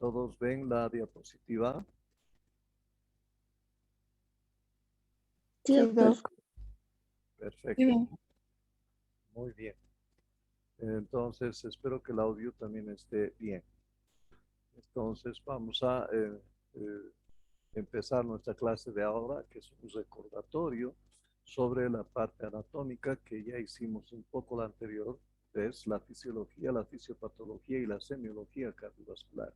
¿Todos ven la diapositiva? Sí, doctor. Perfecto. Muy bien. Entonces, espero que el audio también esté bien. Entonces, vamos a empezar nuestra clase de ahora, que es un recordatorio sobre la parte anatómica que ya hicimos un poco la anterior, es la fisiología, la fisiopatología y la semiología cardiovascular.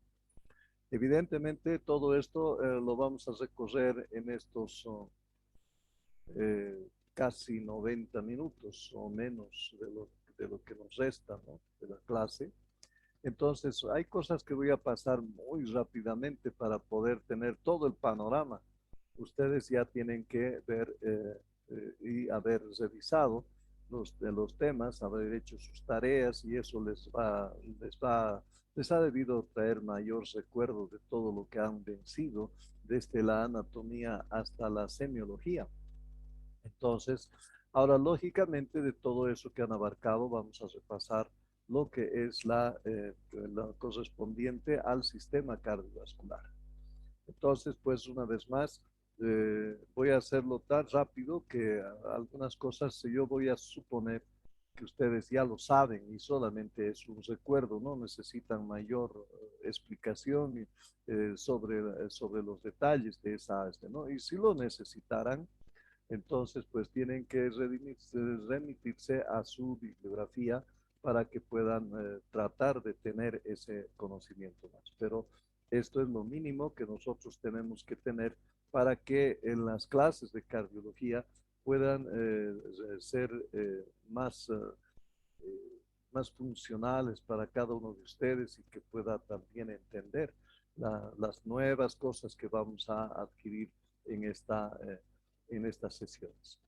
Evidentemente, todo esto lo vamos a recorrer en estos casi 90 minutos o menos de lo que nos resta, ¿no?, de la clase. Entonces, hay cosas que voy a pasar muy rápidamente para poder tener todo el panorama. Ustedes ya tienen que ver y haber revisado los temas, haber hecho sus tareas y eso les ha debido traer mayor recuerdo de todo lo que han vencido desde la anatomía hasta la semiología. Entonces, ahora lógicamente de todo eso que han abarcado vamos a repasar lo que es la correspondiente al sistema cardiovascular. Entonces, pues una vez más, voy a hacerlo tan rápido que algunas cosas yo voy a suponer que ustedes ya lo saben y solamente es un recuerdo, no necesitan mayor explicación sobre los detalles de esa, ¿no? Y si lo necesitaran, entonces pues tienen que remitirse a su bibliografía para que puedan tratar de tener ese conocimiento más. Pero esto es lo mínimo que nosotros tenemos que tener para que en las clases de cardiología puedan ser más funcionales para cada uno de ustedes y que pueda también entender las nuevas cosas que vamos a adquirir en estas sesiones.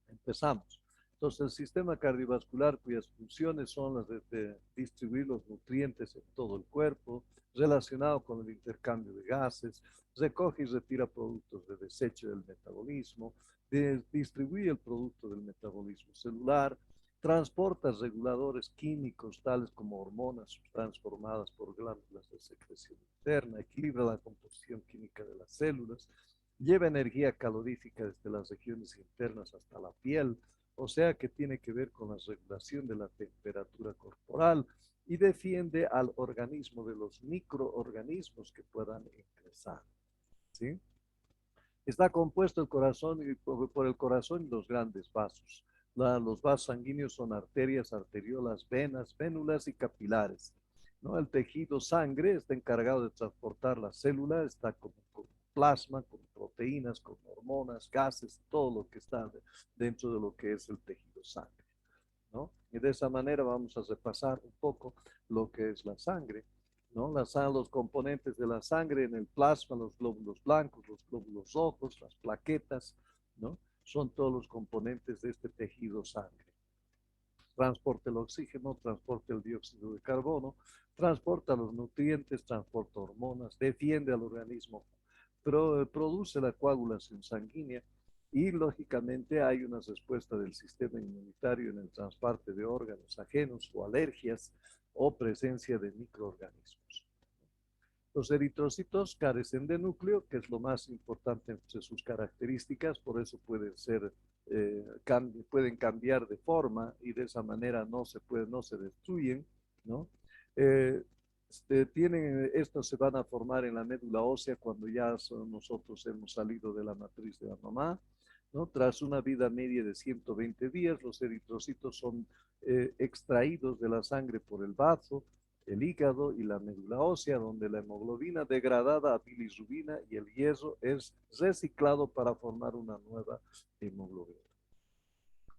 Empezamos. Entonces, el sistema cardiovascular, cuyas funciones son las de distribuir los nutrientes en todo el cuerpo, relacionado con el intercambio de gases, recoge y retira productos de desecho del metabolismo, distribuye el producto del metabolismo celular, transporta reguladores químicos tales como hormonas transformadas por glándulas de secreción interna, equilibra la composición química de las células, lleva energía calorífica desde las regiones internas hasta la piel, o sea que tiene que ver con la regulación de la temperatura corporal y defiende al organismo de los microorganismos que puedan ingresar, ¿sí? Está compuesto el corazón por el corazón y los grandes vasos. Los vasos sanguíneos son arterias, arteriolas, venas, vénulas y capilares, ¿no? El tejido sangre está encargado de transportar la célula, está con plasma, con proteínas, con hormonas, gases, todo lo que está dentro de lo que es el tejido sangre, ¿no? Y de esa manera vamos a repasar un poco lo que es la sangre, ¿no? Los componentes de la sangre en el plasma, los glóbulos blancos, los glóbulos rojos, las plaquetas, ¿no? Son todos los componentes de este tejido sangre. Transporta el oxígeno, transporta el dióxido de carbono, transporta los nutrientes, transporta hormonas, defiende al organismo, produce la coagulación sanguínea y lógicamente hay una respuesta del sistema inmunitario en el transporte de órganos ajenos o alergias o presencia de microorganismos. Los eritrocitos carecen de núcleo, que es lo más importante entre sus características, por eso pueden cambiar de forma y de esa manera no se destruyen, ¿no? Estos se van a formar en la médula ósea cuando nosotros hemos salido de la matriz de la mamá, ¿no? Tras una vida media de 120 días, los eritrocitos son extraídos de la sangre por el bazo, el hígado y la médula ósea, donde la hemoglobina degradada a bilirrubina y el hierro es reciclado para formar una nueva hemoglobina.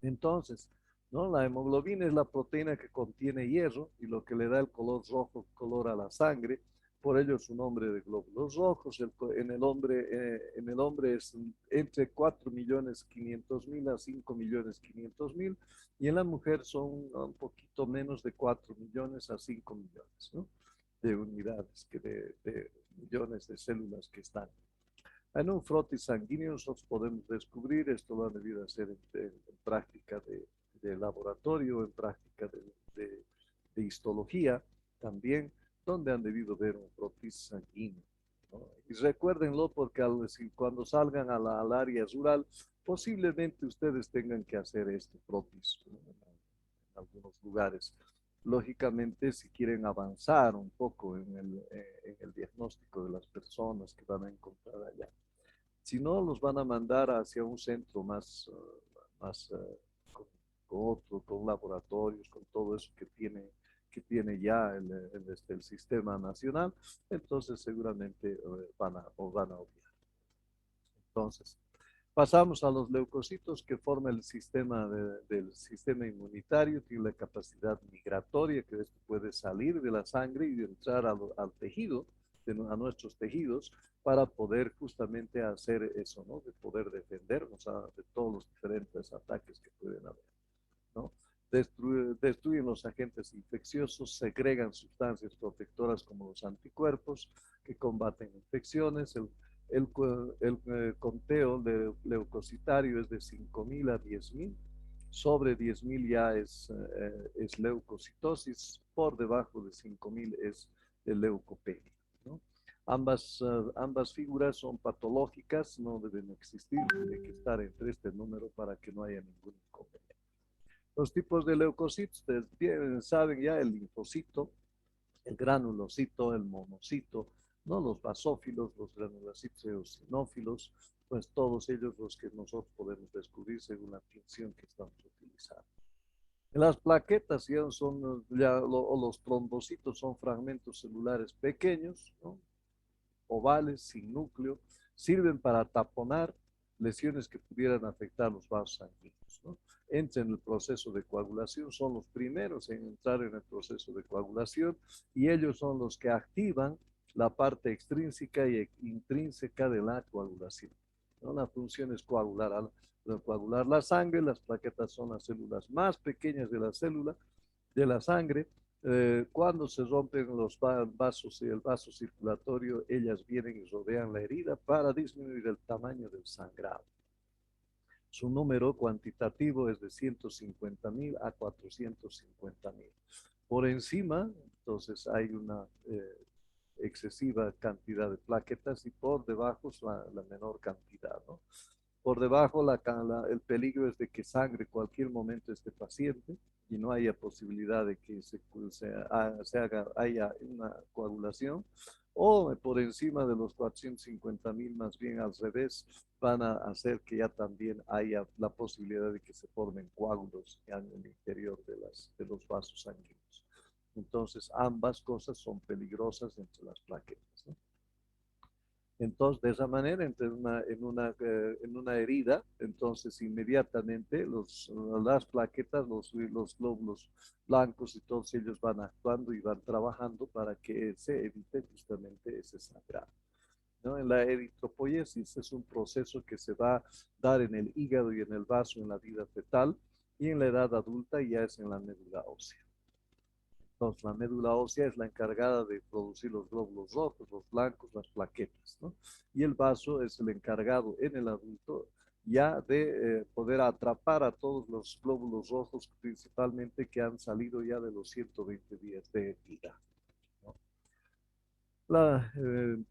Entonces, ¿no? La hemoglobina es la proteína que contiene hierro y lo que le da el color rojo, color a la sangre. Por ello su nombre de glóbulos rojos. En el hombre es entre 4.500.000 a 5.500.000 y en la mujer son un poquito menos de 4 millones a 5 millones, ¿no?, de unidades, de millones de células que están. En un frotis sanguíneo nosotros podemos descubrir, esto lo han debido hacer en práctica de laboratorio, en práctica de histología también, donde han debido ver un prótesis sanguíneo, ¿no? Y recuérdenlo porque cuando salgan al área rural, posiblemente ustedes tengan que hacer este prótesis, ¿no? En algunos lugares. Lógicamente, si quieren avanzar un poco en el diagnóstico de las personas que van a encontrar allá. Si no, los van a mandar hacia un centro más con, con laboratorios, con todo eso que tiene ya el sistema nacional, entonces seguramente van a obviar. Entonces, pasamos a los leucocitos que forman el sistema del sistema inmunitario, tiene la capacidad migratoria que esto puede salir de la sangre y entrar al tejido, a nuestros tejidos, para poder justamente hacer eso, ¿no? De poder defendernos de todos los diferentes ataques que pueden haber, ¿no? Destruyen los agentes infecciosos, segregan sustancias protectoras como los anticuerpos que combaten infecciones. El conteo leucocitario es de 5.000 a 10.000. Sobre 10.000 ya es leucocitosis, por debajo de 5.000 es el leucopenia, ¿no? Ambas figuras son patológicas, no deben existir, tiene que estar entre este número para que no haya ningún inconveniente. Los tipos de leucocitos, ustedes saben ya, el linfocito, el granulocito, el monocito, ¿no? Los basófilos, los granulocitos eosinófilos, pues todos ellos los que nosotros podemos descubrir según la tinción que estamos utilizando. Las plaquetas ya son, o los trombocitos son fragmentos celulares pequeños, ¿no? Ovales, sin núcleo, sirven para taponar lesiones que pudieran afectar los vasos sanguíneos, ¿no? Entran en el proceso de coagulación, son los primeros en entrar en el proceso de coagulación y ellos son los que activan la parte extrínseca y intrínseca de la coagulación, ¿no? La función es coagular la sangre. Las plaquetas son las células más pequeñas de la célula, de la sangre. Cuando se rompen los vasos y el vaso circulatorio, ellas vienen y rodean la herida para disminuir el tamaño del sangrado. Su número cuantitativo es de 150.000 a 450.000. Por encima, entonces, hay una excesiva cantidad de plaquetas y por debajo es la menor cantidad, ¿no? Por debajo el peligro es de que sangre cualquier momento este paciente y no haya posibilidad de que haya una coagulación, o por encima de los 450.000, más bien al revés, van a hacer que ya también haya la posibilidad de que se formen coágulos en el interior de los vasos sanguíneos. Entonces, ambas cosas son peligrosas entre las plaquetas, ¿no? Entonces, de esa manera, en una herida, entonces inmediatamente las plaquetas, los glóbulos blancos y todos ellos van actuando y van trabajando para que se evite justamente ese sangrado, ¿no? En la eritropoiesis es un proceso que se va a dar en el hígado y en el vaso en la vida fetal, y en la edad adulta ya es en la médula ósea. Entonces, la médula ósea es la encargada de producir los glóbulos rojos, los blancos, las plaquetas, ¿no? Y el vaso es el encargado en el adulto ya de poder atrapar a todos los glóbulos rojos, principalmente que han salido ya de los 120 días de vida, ¿no? La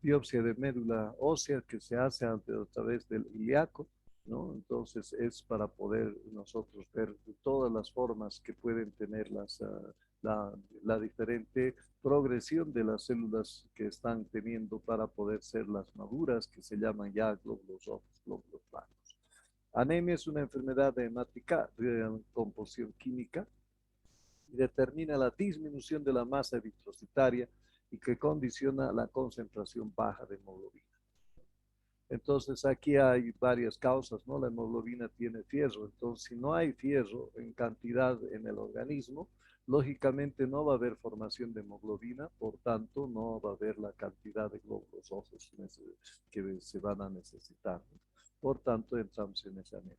biopsia de médula ósea que se hace a través del ilíaco, ¿no? Entonces es para poder nosotros ver todas las formas que pueden tener la diferente progresión de las células que están teniendo para poder ser las maduras, que se llaman ya glóbulos rojos, glóbulos blancos. Anemia es una enfermedad hemática de composición química y determina la disminución de la masa eritrocitaria y que condiciona la concentración baja de hemoglobina. Entonces aquí hay varias causas, ¿no? La hemoglobina tiene fierro, entonces si no hay fierro en cantidad en el organismo, lógicamente no va a haber formación de hemoglobina, por tanto no va a haber la cantidad de glóbulos rojos que se van a necesitar, ¿no? Por tanto entramos en esa anemia.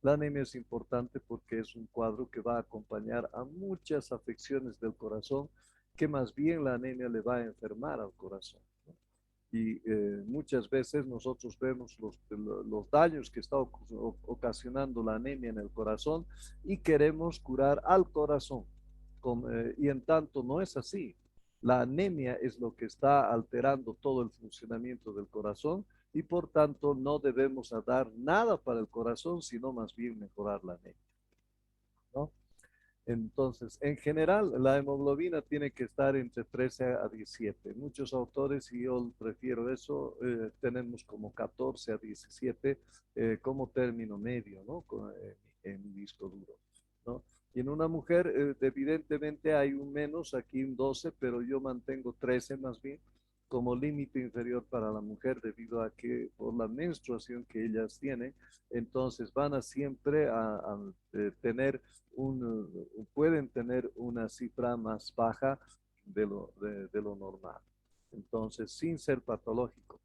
La anemia es importante porque es un cuadro que va a acompañar a muchas afecciones del corazón, que más bien la anemia le va a enfermar al corazón, ¿no? Y muchas veces nosotros vemos los daños que está ocasionando la anemia en el corazón y queremos curar al corazón, y en tanto no es así. La anemia es lo que está alterando todo el funcionamiento del corazón y por tanto no debemos dar nada para el corazón, sino más bien mejorar la anemia, ¿no? Entonces, en general, la hemoglobina tiene que estar entre 13 a 17. Muchos autores, y yo prefiero eso, tenemos como 14 a 17 como término medio, ¿no? En disco duro, ¿no? Y en una mujer, evidentemente hay un menos, aquí un 12, pero yo mantengo 13 más bien como límite inferior para la mujer debido a que por la menstruación que ellas tienen, entonces van a siempre a tener pueden tener una cifra más baja de lo normal. Entonces, sin ser patológico.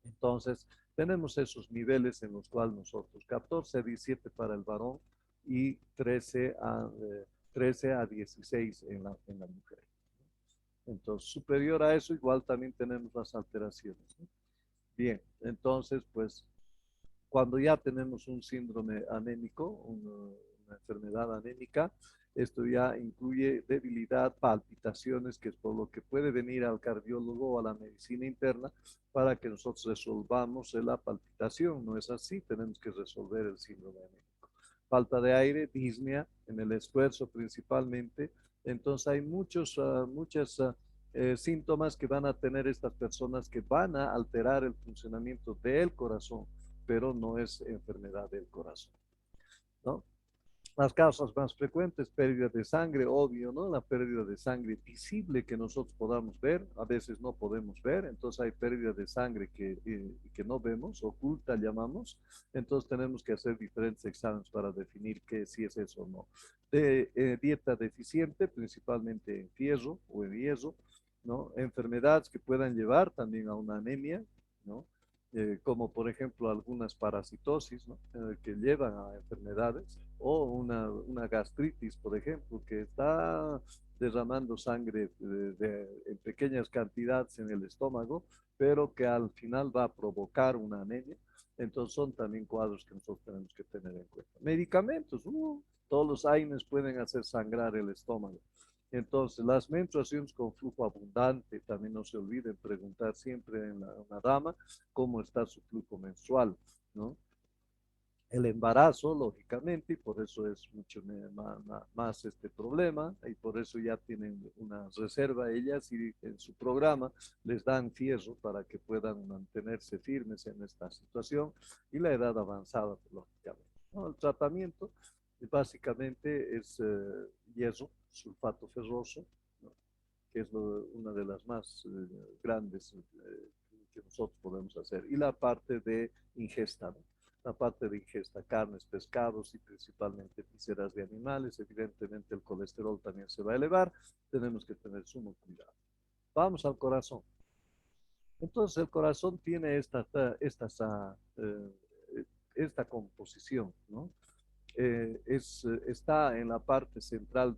Entonces, tenemos esos niveles en los cuales nosotros, 14 a 17 para el varón y 13 a 16 en la mujer. Entonces, superior a eso, igual también tenemos las alteraciones, ¿no? Bien, entonces, pues, cuando ya tenemos un síndrome anémico, una enfermedad anémica, esto ya incluye debilidad, palpitaciones, que es por lo que puede venir al cardiólogo o a la medicina interna para que nosotros resolvamos la palpitación. No es así, tenemos que resolver el síndrome anémico. Falta de aire, disnea en el esfuerzo principalmente. Entonces hay muchos síntomas que van a tener estas personas que van a alterar el funcionamiento del corazón, pero no es enfermedad del corazón, ¿no? Las causas más frecuentes, pérdida de sangre, obvio, ¿no? La pérdida de sangre visible que nosotros podamos ver, a veces no podemos ver, entonces hay pérdida de sangre que no vemos, oculta llamamos, entonces tenemos que hacer diferentes exámenes para definir que si es eso o no. Dieta deficiente, principalmente en fierro o en hierro, ¿no? Enfermedades que puedan llevar también a una anemia, ¿no? Como por ejemplo algunas parasitosis, ¿no? Que llevan a enfermedades, o una gastritis, por ejemplo, que está derramando sangre en pequeñas cantidades en el estómago, pero que al final va a provocar una anemia. Entonces son también cuadros que nosotros tenemos que tener en cuenta. Medicamentos, todos los AINES pueden hacer sangrar el estómago. Entonces, las menstruaciones con flujo abundante, también no se olviden preguntar siempre en una dama cómo está su flujo menstrual, ¿no? El embarazo, lógicamente, y por eso es mucho más este problema, y por eso ya tienen una reserva ellas y en su programa les dan fierro para que puedan mantenerse firmes en esta situación, y la edad avanzada, lógicamente, ¿no? El tratamiento básicamente es hierro, sulfato ferroso, ¿no? Que es una de las más grandes que nosotros podemos hacer, y la parte de ingesta, ¿no? La parte de ingesta, carnes, pescados y principalmente vísceras de animales. Evidentemente el colesterol también se va a elevar, tenemos que tener sumo cuidado. Vamos al corazón. Entonces el corazón tiene esta composición, ¿no? Está en la parte central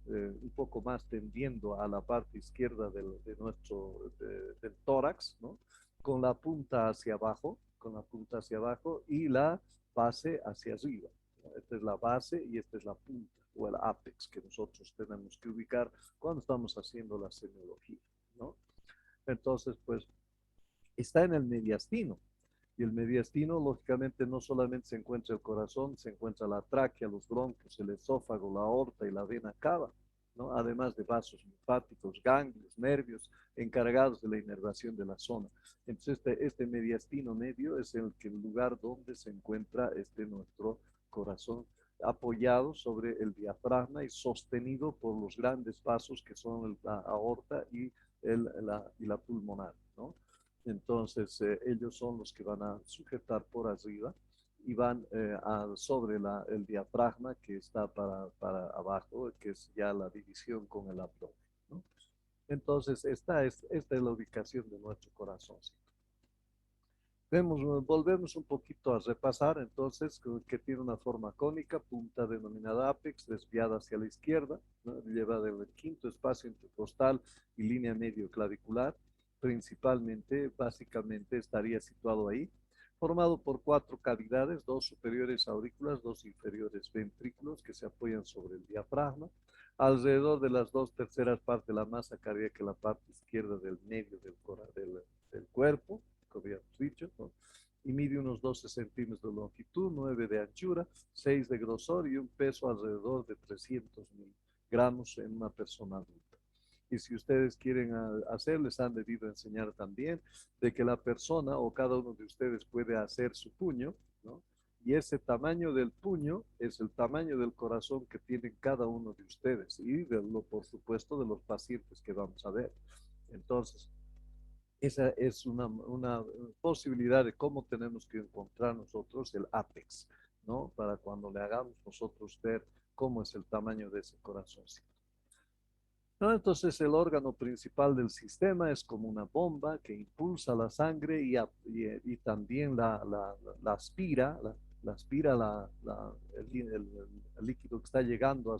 un poco más tendiendo a la parte izquierda del tórax, ¿no? Con la punta hacia abajo, y la base hacia arriba, ¿no? Esta es la base y esta es la punta o el ápex que nosotros tenemos que ubicar cuando estamos haciendo la semiología, ¿no? Entonces, pues, está en el mediastino. Y el mediastino, lógicamente, no solamente se encuentra el corazón, se encuentra la tráquea, los bronquios, el esófago, la aorta y la vena cava, ¿no? Además de vasos linfáticos, ganglios, nervios, encargados de la inervación de la zona. Entonces, este mediastino medio es el lugar donde se encuentra nuestro corazón, apoyado sobre el diafragma y sostenido por los grandes vasos que son la aorta y la pulmonar, ¿no? Entonces, ellos son los que van a sujetar por arriba y van sobre el diafragma que está para abajo, que es ya la división con el abdomen, ¿no? Entonces, esta es la ubicación de nuestro corazón. Volvemos un poquito a repasar, entonces, que tiene una forma cónica, punta denominada apex, desviada hacia la izquierda, ¿no? Lleva del quinto espacio intercostal y línea medio clavicular, principalmente, básicamente estaría situado ahí. formado por 4 cavidades, 2 superiores aurículas, 2 inferiores ventrículos que se apoyan sobre el diafragma. Alrededor de las 2/3 partes de la masa cardíaca, la parte izquierda del medio del cuerpo, como habíamos dicho, ¿no? Y mide unos 12 centímetros de longitud, 9 de anchura, 6 de grosor y un peso alrededor de 300.000 gramos en una persona adulta. Y si ustedes quieren hacer, les han debido enseñar también de que la persona o cada uno de ustedes puede hacer su puño, ¿no? Y ese tamaño del puño es el tamaño del corazón que tienen cada uno de ustedes y por supuesto, de los pacientes que vamos a ver. Entonces, esa es una posibilidad de cómo tenemos que encontrar nosotros el ápex, ¿no? Para cuando le hagamos nosotros ver cómo es el tamaño de ese corazoncito. ¿No? Entonces el órgano principal del sistema es como una bomba que impulsa la sangre y también la aspira, la aspira el líquido que está llegando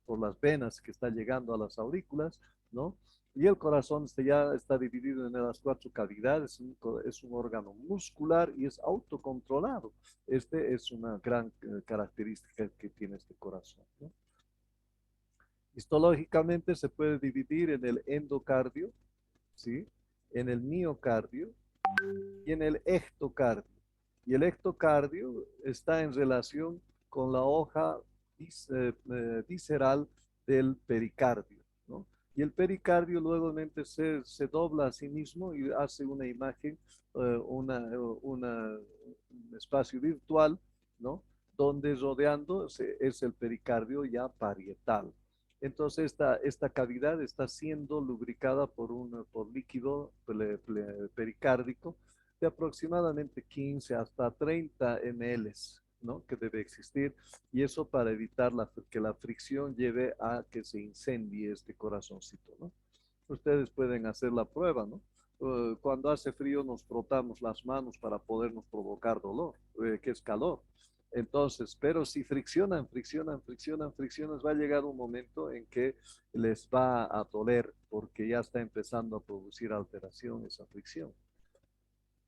por las venas que está llegando a las aurículas, ¿no? Y el corazón ya está dividido en las 4 cavidades, es un órgano muscular y es autocontrolado. Este es una gran característica que tiene este corazón, ¿no? Histológicamente se puede dividir en el endocardio, ¿sí? En el miocardio y en el ectocardio. Y el ectocardio está en relación con la hoja visceral del pericardio, ¿no? Y el pericardio luego se dobla a sí mismo y hace una imagen, un espacio virtual, ¿no? Donde rodeando es el pericardio ya parietal. Entonces esta cavidad está siendo lubricada por líquido pericárdico de aproximadamente 15 hasta 30 ml, ¿no? Que debe existir, y eso para evitar que la fricción lleve a que se incendie este corazoncito, ¿no? Ustedes pueden hacer la prueba, ¿no? Cuando hace frío nos frotamos las manos para podernos provocar dolor, que es calor. Entonces, pero si friccionan, va a llegar un momento en que les va a doler porque ya está empezando a producir alteración esa fricción.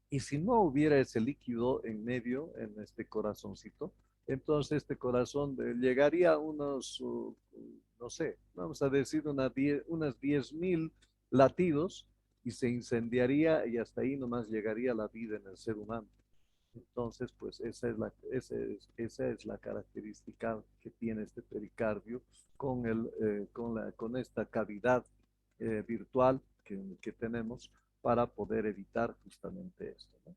Y si no hubiera ese líquido en medio, en este corazoncito, entonces este corazón llegaría a unos, no sé, vamos a decir unas 10.000 latidos y se incendiaría y hasta ahí nomás llegaría la vida en el ser humano. Entonces, pues esa es la característica que tiene este pericardio con esta cavidad virtual que tenemos para poder evitar justamente esto, ¿no?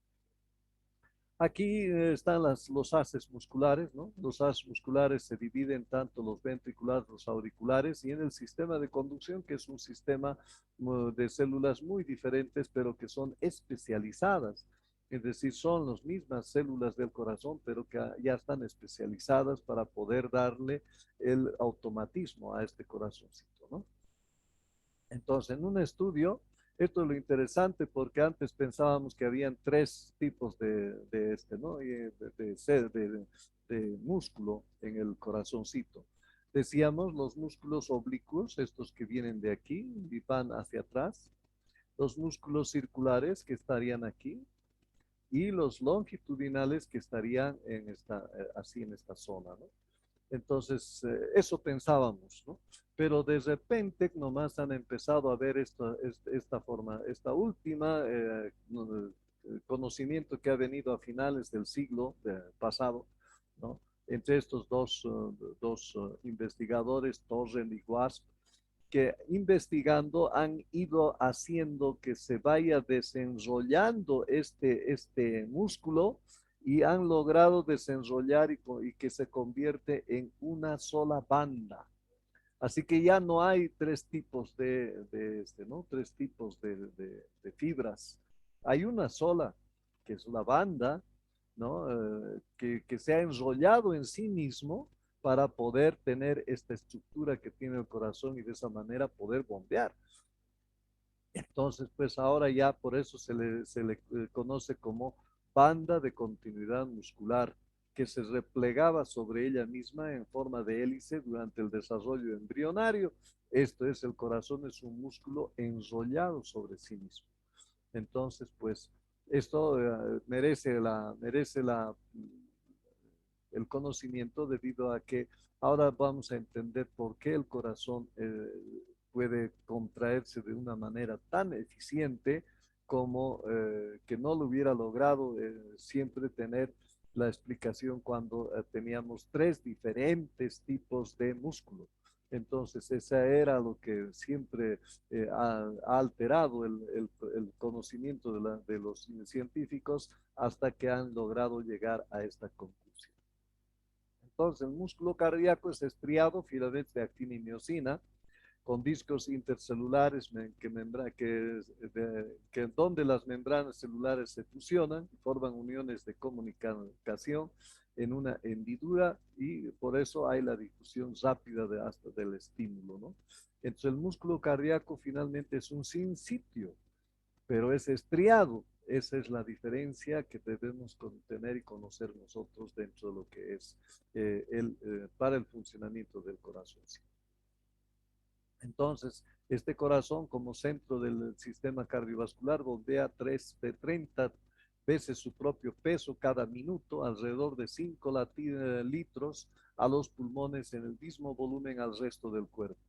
Aquí están los haces musculares, ¿no? Los haces musculares se dividen tanto los ventriculares, los auriculares y en el sistema de conducción, que es un sistema de células muy diferentes, pero que son especializadas. Es decir, son las mismas células del corazón, pero que ya están especializadas para poder darle el automatismo a este corazoncito, ¿no? Entonces, en un estudio, esto es lo interesante porque antes pensábamos que habían 3 tipos ¿no? De músculo en el corazoncito. Decíamos los músculos oblicuos, estos que vienen de aquí y van hacia atrás, los músculos circulares que estarían aquí y los longitudinales que estarían así en esta zona, ¿no? Entonces, eso pensábamos, ¿no? Pero de repente nomás han empezado a ver esta forma, esta última conocimiento que ha venido a finales del siglo pasado, ¿no? Entre estos dos investigadores, Torrent y Wasp, que investigando han ido haciendo que se vaya desenrollando este músculo y han logrado desenrollar y que se convierte en una sola banda. Así que ya no hay 3 tipos ¿no? 3 tipos de fibras. Hay una sola, que es la banda, ¿no? Que se ha enrollado en sí mismo para poder tener esta estructura que tiene el corazón y de esa manera poder bombear. Entonces, pues ahora ya por eso se le conoce como banda de continuidad muscular, que se replegaba sobre ella misma en forma de hélice durante el desarrollo embrionario. Esto el corazón es un músculo enrollado sobre sí mismo. Entonces, pues Esto merece el conocimiento debido a que ahora vamos a entender por qué el corazón puede contraerse de una manera tan eficiente como que no lo hubiera logrado siempre tener la explicación cuando teníamos tres diferentes tipos de músculo. Entonces, esa era lo que siempre ha alterado el conocimiento de los científicos hasta que han logrado llegar a esta conclusión. Entonces, el músculo cardíaco es estriado, filamento de actina y miocina, con discos intercelulares donde las membranas celulares se fusionan, forman uniones de comunicación en una hendidura y por eso hay la difusión rápida hasta del estímulo, ¿no? Entonces el músculo cardíaco finalmente es un sinsitio, pero es estriado. Esa es la diferencia que debemos tener y conocer nosotros dentro de lo que es para el funcionamiento del corazón. Entonces, este corazón como centro del sistema cardiovascular bombea 30 veces su propio peso cada minuto, alrededor de 5 litros a los pulmones en el mismo volumen al resto del cuerpo,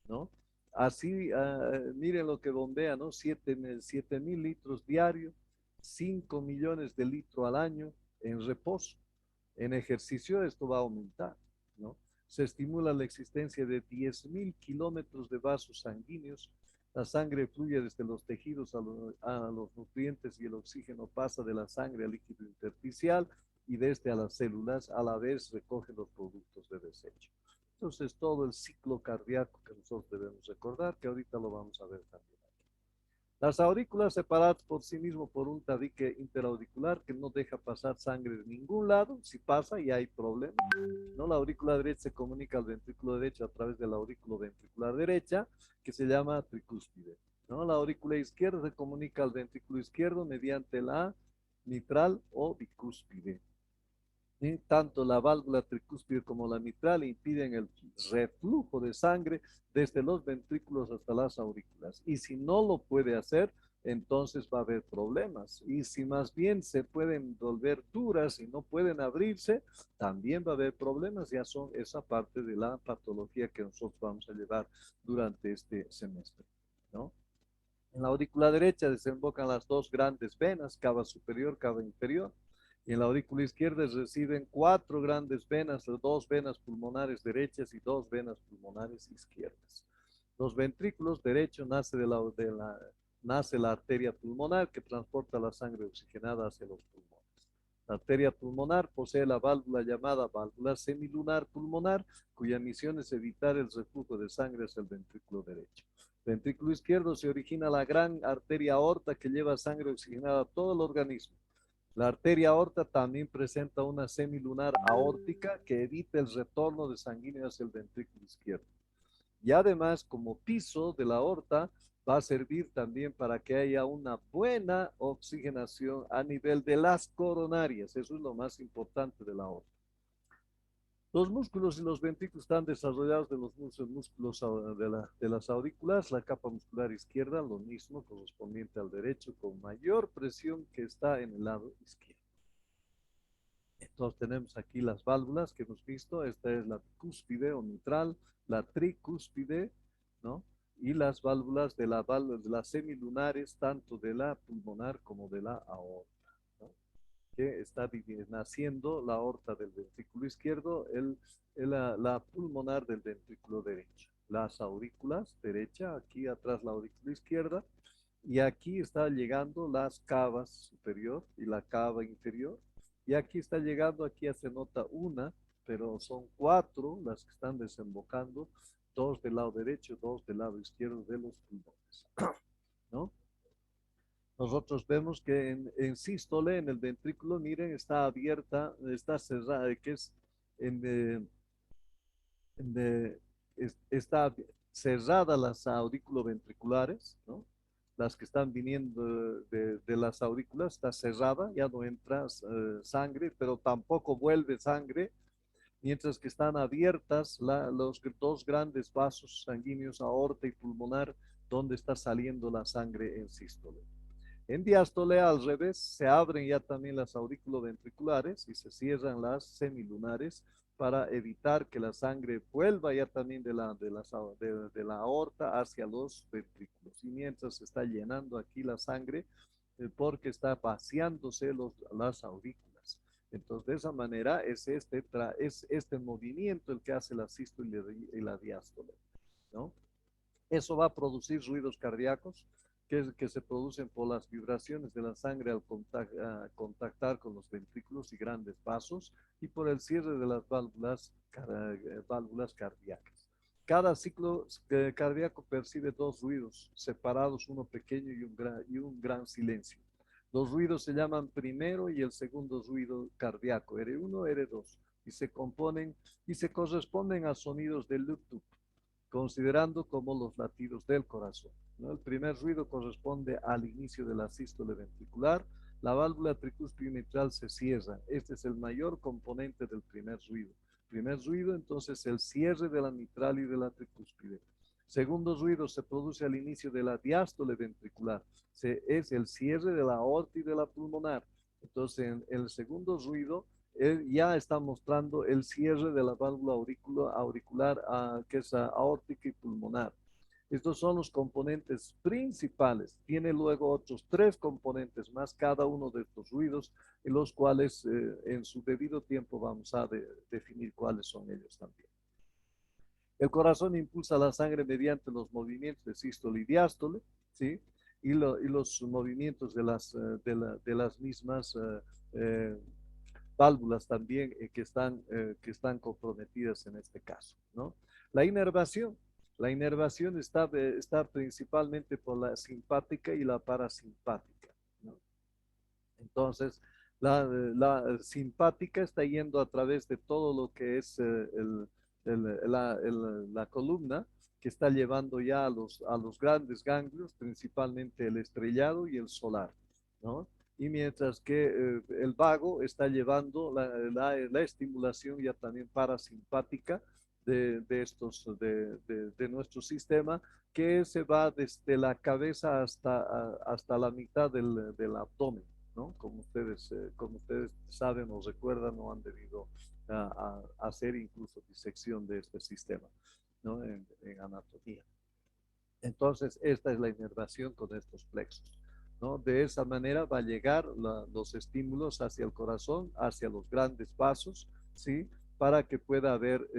¿no? Así, miren lo que bombea, ¿no? 7,000 litros diarios, 5 millones de litros al año en reposo. En ejercicio esto va a aumentar, ¿no? Se estimula la existencia de 10,000 kilómetros de vasos sanguíneos. La sangre fluye desde los tejidos a los nutrientes y el oxígeno pasa de la sangre al líquido intersticial y desde a las células, a la vez recoge los productos de desecho. Entonces, todo el ciclo cardíaco que nosotros debemos recordar, que ahorita lo vamos a ver también. Las aurículas separadas por sí mismo por un tabique interauricular que no deja pasar sangre de ningún lado. Si pasa, ya hay problema, ¿no? La aurícula derecha se comunica al ventrículo derecho a través de la aurícula ventricular derecha, que se llama tricúspide, ¿no? La aurícula izquierda se comunica al ventrículo izquierdo mediante la mitral o bicúspide. ¿Sí? Tanto la válvula tricúspide como la mitral impiden el reflujo de sangre desde los ventrículos hasta las aurículas. Y si no lo puede hacer, entonces va a haber problemas. Y si más bien se pueden volver duras y no pueden abrirse, también va a haber problemas. Ya son esa parte de la patología que nosotros vamos a llevar durante este semestre, ¿no? En la aurícula derecha desembocan las dos grandes venas, cava superior, cava inferior. Y en la aurícula izquierda reciben cuatro grandes venas, dos venas pulmonares derechas y dos venas pulmonares izquierdas. Los ventrículos derecho nace la arteria pulmonar que transporta la sangre oxigenada hacia los pulmones. La arteria pulmonar posee la válvula llamada válvula semilunar pulmonar, cuya misión es evitar el reflujo de sangre hacia el ventrículo derecho. Ventrículo izquierdo se origina la gran arteria aorta que lleva sangre oxigenada a todo el organismo. La arteria aorta también presenta una semilunar aórtica que evita el retorno de sanguíneo hacia el ventrículo izquierdo. Y además, como piso de la aorta, va a servir también para que haya una buena oxigenación a nivel de las coronarias. Eso es lo más importante de la aorta. Los músculos y los ventrículos están desarrollados de los músculos de las aurículas, la capa muscular izquierda, lo mismo correspondiente al derecho, con mayor presión que está en el lado izquierdo. Entonces tenemos aquí las válvulas que hemos visto. Esta es la cúspide o mitral, la tricúspide, ¿no? Y las válvulas de las semilunares, tanto de la pulmonar como de la aorta, ¿no? Que está naciendo la aorta del ventrículo izquierdo, la pulmonar del ventrículo derecho. Las aurículas derecha, aquí atrás la aurícula izquierda, y aquí está llegando las cavas superior y la cava inferior. Y aquí está llegando, aquí ya se nota una, pero son cuatro las que están desembocando, dos del lado derecho, dos del lado izquierdo de los pulmones, ¿no? Nosotros vemos que en sístole, en el ventrículo, miren, está abierta, está cerrada, que es en, está cerrada las aurículo-ventriculares, ¿no? Las que están viniendo de las aurículas, está cerrada, ya no entra sangre, pero tampoco vuelve sangre, mientras que están abiertas los dos grandes vasos sanguíneos, aorta y pulmonar, donde está saliendo la sangre en sístole. En diástole, al revés, se abren ya también las auriculoventriculares y se cierran las semilunares para evitar que la sangre vuelva ya también de la aorta hacia los ventrículos. Y mientras se está llenando aquí la sangre, porque está vaciándose las aurículas. Entonces, de esa manera es este movimiento el que hace la sístole y la diástole, ¿no? Eso va a producir ruidos cardíacos que se producen por las vibraciones de la sangre al contactar con los ventrículos y grandes vasos y por el cierre de las válvulas cardíacas. Cada ciclo cardíaco percibe dos ruidos separados, uno pequeño y un gran silencio. Los ruidos se llaman primero y el segundo ruido cardíaco, R1, R2, y se componen y se corresponden a sonidos de Lutup, considerando como los latidos del corazón, ¿no? El primer ruido corresponde al inicio de la sístole ventricular. La válvula tricúspide mitral se cierra. Este es el mayor componente del primer ruido. Primer ruido, entonces, el cierre de la mitral y de la tricúspide. Segundo ruido se produce al inicio de la diástole ventricular. Es el cierre de la aorta y de la pulmonar. Entonces, en el segundo ruido él ya está mostrando el cierre de la válvula auricular, que es aórtica y pulmonar. Estos son los componentes principales. Tiene luego otros tres componentes más, cada uno de estos ruidos, en los cuales en su debido tiempo vamos a definir cuáles son ellos también. El corazón impulsa la sangre mediante los movimientos de sístole y diástole, ¿sí? Y los movimientos de las mismas válvulas también que están comprometidas en este caso, ¿no? La inervación. La inervación está principalmente por la simpática y la parasimpática, ¿no? Entonces, la simpática está yendo a través de todo lo que es la columna, que está llevando ya a los grandes ganglios, principalmente el estrellado y el solar, ¿no? Y mientras que el vago está llevando la estimulación ya también parasimpática de nuestro sistema, que se va desde la cabeza hasta la mitad del abdomen, ¿no? Como ustedes saben o recuerdan o han debido hacer incluso disección de este sistema, ¿no? En anatomía. Entonces, esta es la inervación con estos plexos, ¿no? De esa manera va a llegar los estímulos hacia el corazón, hacia los grandes vasos, ¿sí? Para que pueda haber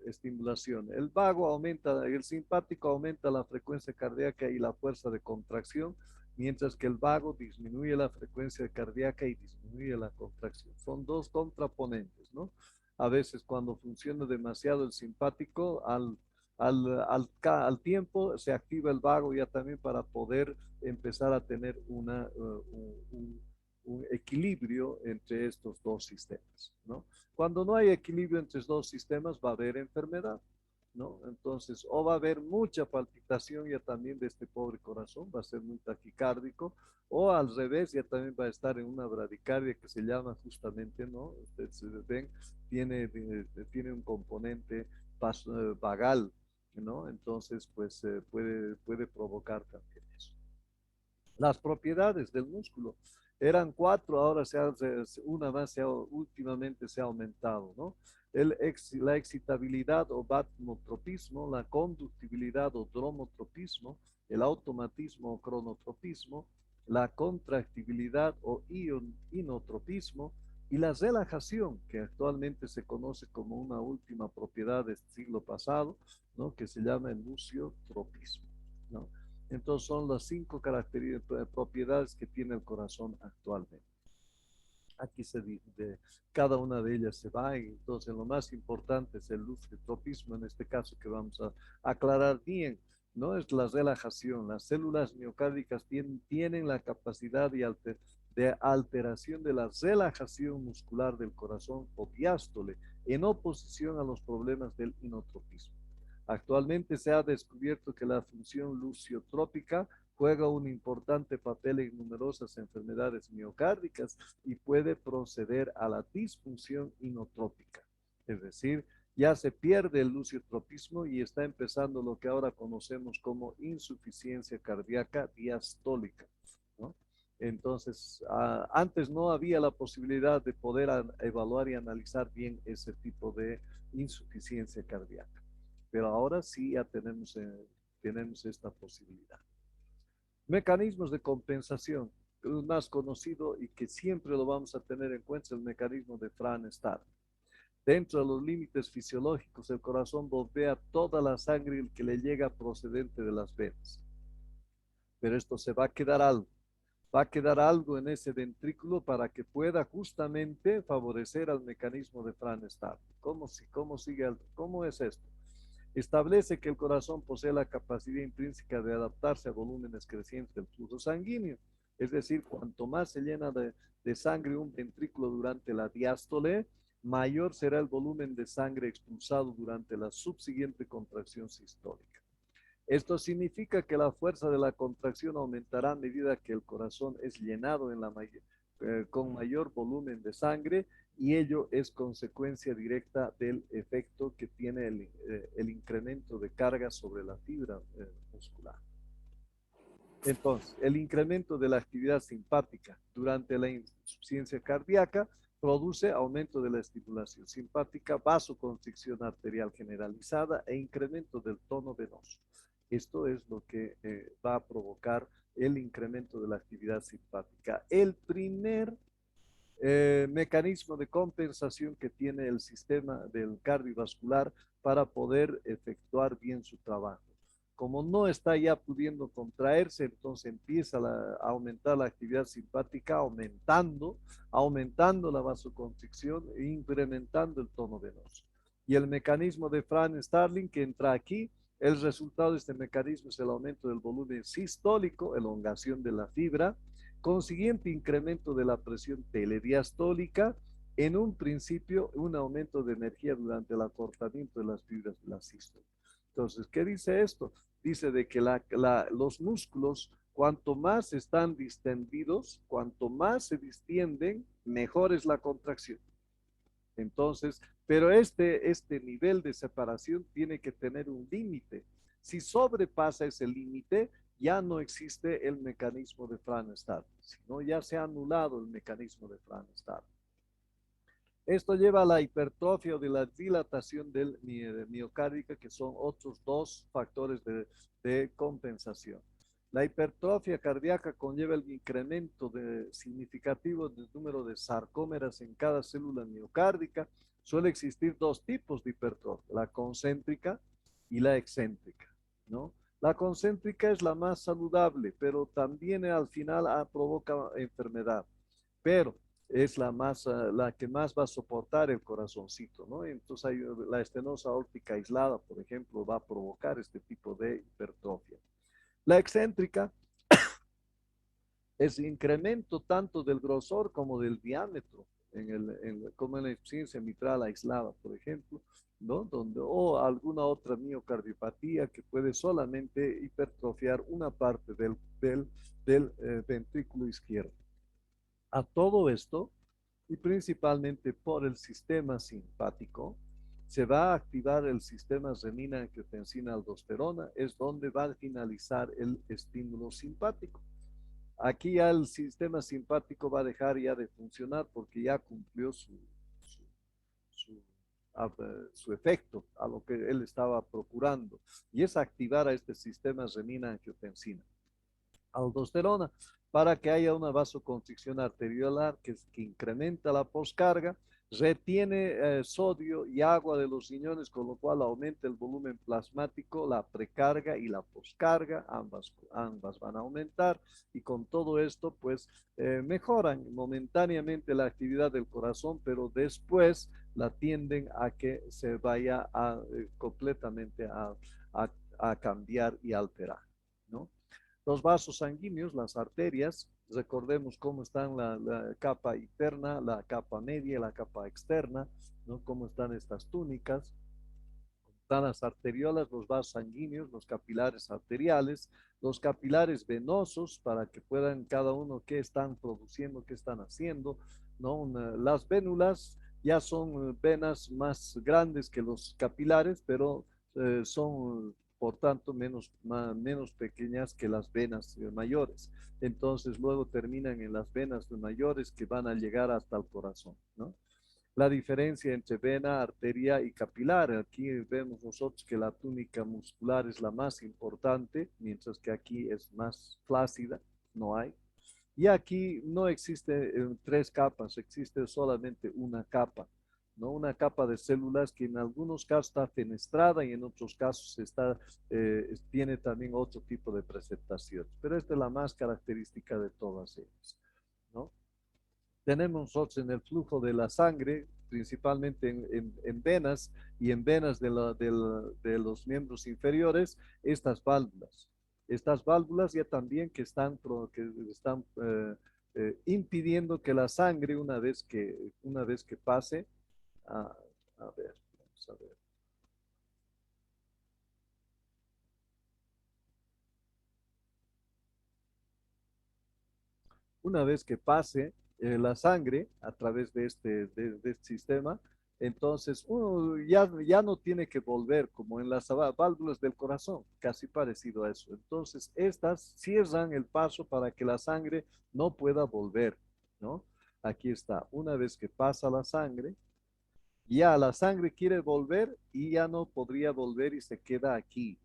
estimulación. El vago aumenta, el simpático aumenta la frecuencia cardíaca y la fuerza de contracción, mientras que el vago disminuye la frecuencia cardíaca y disminuye la contracción. Son dos contraponentes, ¿no? A veces cuando funciona demasiado el simpático, al tiempo se activa el vago ya también para poder empezar a tener un equilibrio entre estos dos sistemas, ¿no? Cuando no hay equilibrio entre estos dos sistemas va a haber enfermedad, ¿no? Entonces, o va a haber mucha palpitación ya también de este pobre corazón, va a ser muy taquicárdico, o al revés, ya también va a estar en una bradicardia que se llama justamente, ¿no? Ustedes ven, tiene un componente vagal, ¿no? Entonces, pues puede provocar también eso. Las propiedades del músculo eran cuatro, ahora una más últimamente se ha aumentado, ¿no? La excitabilidad o batmotropismo, la conductibilidad o dromotropismo, el automatismo o cronotropismo, la contractibilidad o inotropismo y la relajación, que actualmente se conoce como una última propiedad del siglo pasado, ¿no? Que se llama el luciotropismo, ¿no? Entonces son las cinco propiedades que tiene el corazón actualmente. Aquí cada una de ellas se va, y entonces lo más importante es el luciotropismo, en este caso que vamos a aclarar bien, ¿no? Es la relajación. Las células miocárdicas tienen la capacidad de alteración de la relajación muscular del corazón o diástole, en oposición a los problemas del inotropismo. Actualmente se ha descubierto que la función luciotrópica juega un importante papel en numerosas enfermedades miocárdicas y puede proceder a la disfunción inotrópica. Es decir, ya se pierde el luciotropismo y está empezando lo que ahora conocemos como insuficiencia cardíaca diastólica, Entonces, antes no había la posibilidad de poder evaluar y analizar bien ese tipo de insuficiencia cardíaca, pero ahora sí ya tenemos esta posibilidad. Mecanismos de compensación. El más conocido y que siempre lo vamos a tener en cuenta es el mecanismo de Franz-Starling. Dentro de los límites fisiológicos, el corazón bombea toda la sangre que le llega procedente de las venas. Pero esto se va a quedar algo. Va a quedar algo en ese ventrículo para que pueda justamente favorecer al mecanismo de Franz-Starling. ¿Cómo es esto? Establece que el corazón posee la capacidad intrínseca de adaptarse a volúmenes crecientes del flujo sanguíneo. Es decir, cuanto más se llena de sangre un ventrículo durante la diástole, mayor será el volumen de sangre expulsado durante la subsiguiente contracción sistólica. Esto significa que la fuerza de la contracción aumentará a medida que el corazón es llenado con mayor volumen de sangre, y ello es consecuencia directa del efecto que tiene el incremento de carga sobre la fibra muscular. Entonces, el incremento de la actividad simpática durante la insuficiencia cardíaca produce aumento de la estimulación simpática, vasoconstricción arterial generalizada e incremento del tono venoso. Esto es lo que va a provocar el incremento de la actividad simpática. El primer mecanismo de compensación que tiene el sistema del cardiovascular para poder efectuar bien su trabajo. Como no está ya pudiendo contraerse, entonces empieza a aumentar la actividad simpática, aumentando la vasoconstricción e incrementando el tono venoso. Y el mecanismo de Franz-Starling que entra aquí, el resultado de este mecanismo es el aumento del volumen sistólico, elongación de la fibra, consiguiente incremento de la presión telediastólica, en un principio un aumento de energía durante el acortamiento de las fibras de la sístole. Entonces, ¿qué dice esto? Dice de que los músculos, cuanto más están distendidos, cuanto más se distienden, mejor es la contracción. Entonces, pero este nivel de separación tiene que tener un límite. Si sobrepasa ese límite, ya no existe el mecanismo de Franz-Starling, sino ya se ha anulado el mecanismo de Franz-Starling. Esto lleva a la hipertrofia o de la dilatación del miocárdica, que son otros dos factores de compensación. La hipertrofia cardíaca conlleva el incremento significativo del número de sarcómeras en cada célula miocárdica. Suele existir dos tipos de hipertrofia, la concéntrica y la excéntrica, ¿no? La concéntrica es la más saludable, pero también al final provoca enfermedad. Pero es la que más va a soportar el corazoncito, ¿no? Entonces la estenosis aórtica aislada, por ejemplo, va a provocar este tipo de hipertrofia. La excéntrica es incremento tanto del grosor como del diámetro, como en la insuficiencia mitral aislada, por ejemplo, ¿no? O alguna otra miocardiopatía que puede solamente hipertrofiar una parte del ventrículo izquierdo. A todo esto, y principalmente por el sistema simpático, se va a activar el sistema renina-angiotensina-aldosterona, es donde va a finalizar el estímulo simpático. Aquí ya el sistema simpático va a dejar ya de funcionar porque ya cumplió su efecto a lo que él estaba procurando, y es activar a este sistema renina-angiotensina aldosterona para que haya una vasoconstricción arteriolar que incrementa la poscarga, retiene sodio y agua de los riñones, con lo cual aumenta el volumen plasmático, la precarga y la poscarga, ambas van a aumentar, y con todo esto pues mejoran momentáneamente la actividad del corazón, pero después la tienden a que se vaya completamente a cambiar y alterar, ¿no? Los vasos sanguíneos, las arterias, recordemos cómo están la capa interna, la capa media, la capa externa, ¿no? Cómo están estas túnicas. Están las arteriolas, los vasos sanguíneos, los capilares arteriales, los capilares venosos, para que puedan cada uno qué están produciendo, qué están haciendo, ¿no? Las vénulas ya son venas más grandes que los capilares, pero son por tanto menos pequeñas que las venas mayores. Entonces luego terminan en las venas mayores que van a llegar hasta el corazón, ¿no? La diferencia entre vena, arteria y capilar. Aquí vemos nosotros que la túnica muscular es la más importante, mientras que aquí es más flácida, no hay. Y aquí no existe tres capas, existe solamente una capa, ¿no? Una capa de células que en algunos casos está fenestrada y en otros casos tiene también otro tipo de presentación. Pero esta es la más característica de todas ellas, ¿no? Tenemos nosotros en el flujo de la sangre, principalmente en venas y en venas de los miembros inferiores, estas válvulas. Estas válvulas ya también que están impidiendo que la sangre, una vez que pase, a, a ver, vamos a ver. Una vez que pase la sangre a través de este sistema, entonces uno ya no tiene que volver como en las válvulas del corazón, casi parecido a eso. Entonces, estas cierran el paso para que la sangre no pueda volver, ¿no? Aquí está, una vez que pasa la sangre, ya la sangre quiere volver y ya no podría volver y se queda aquí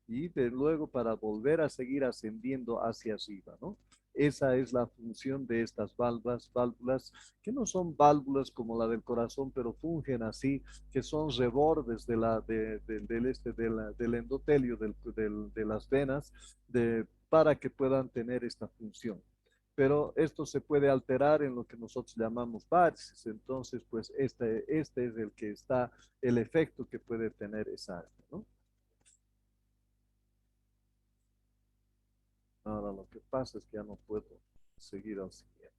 y de luego para volver a seguir ascendiendo hacia arriba, ¿no? Esa es la función de estas válvulas que no son válvulas como la del corazón, pero fungen así, que son rebordes del endotelio, de las venas, para que puedan tener esta función. Pero esto se puede alterar en lo que nosotros llamamos varices. Entonces, pues este es el efecto que puede tener esa, ¿no? Ahora lo que pasa es que ya no puedo seguir al siguiente.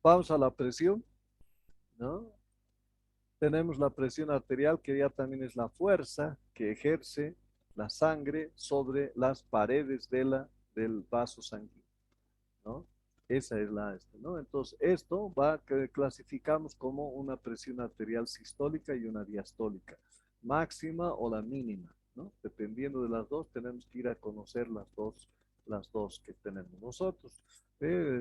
Vamos a la presión, ¿no? Tenemos la presión arterial, que ya también es la fuerza que ejerce la sangre sobre las paredes del vaso sanguíneo, ¿no? Esa es ¿no? Entonces, esto que clasificamos como una presión arterial sistólica y una diastólica, máxima o la mínima, ¿no? Dependiendo de las dos, tenemos que ir a conocer las dos que tenemos nosotros,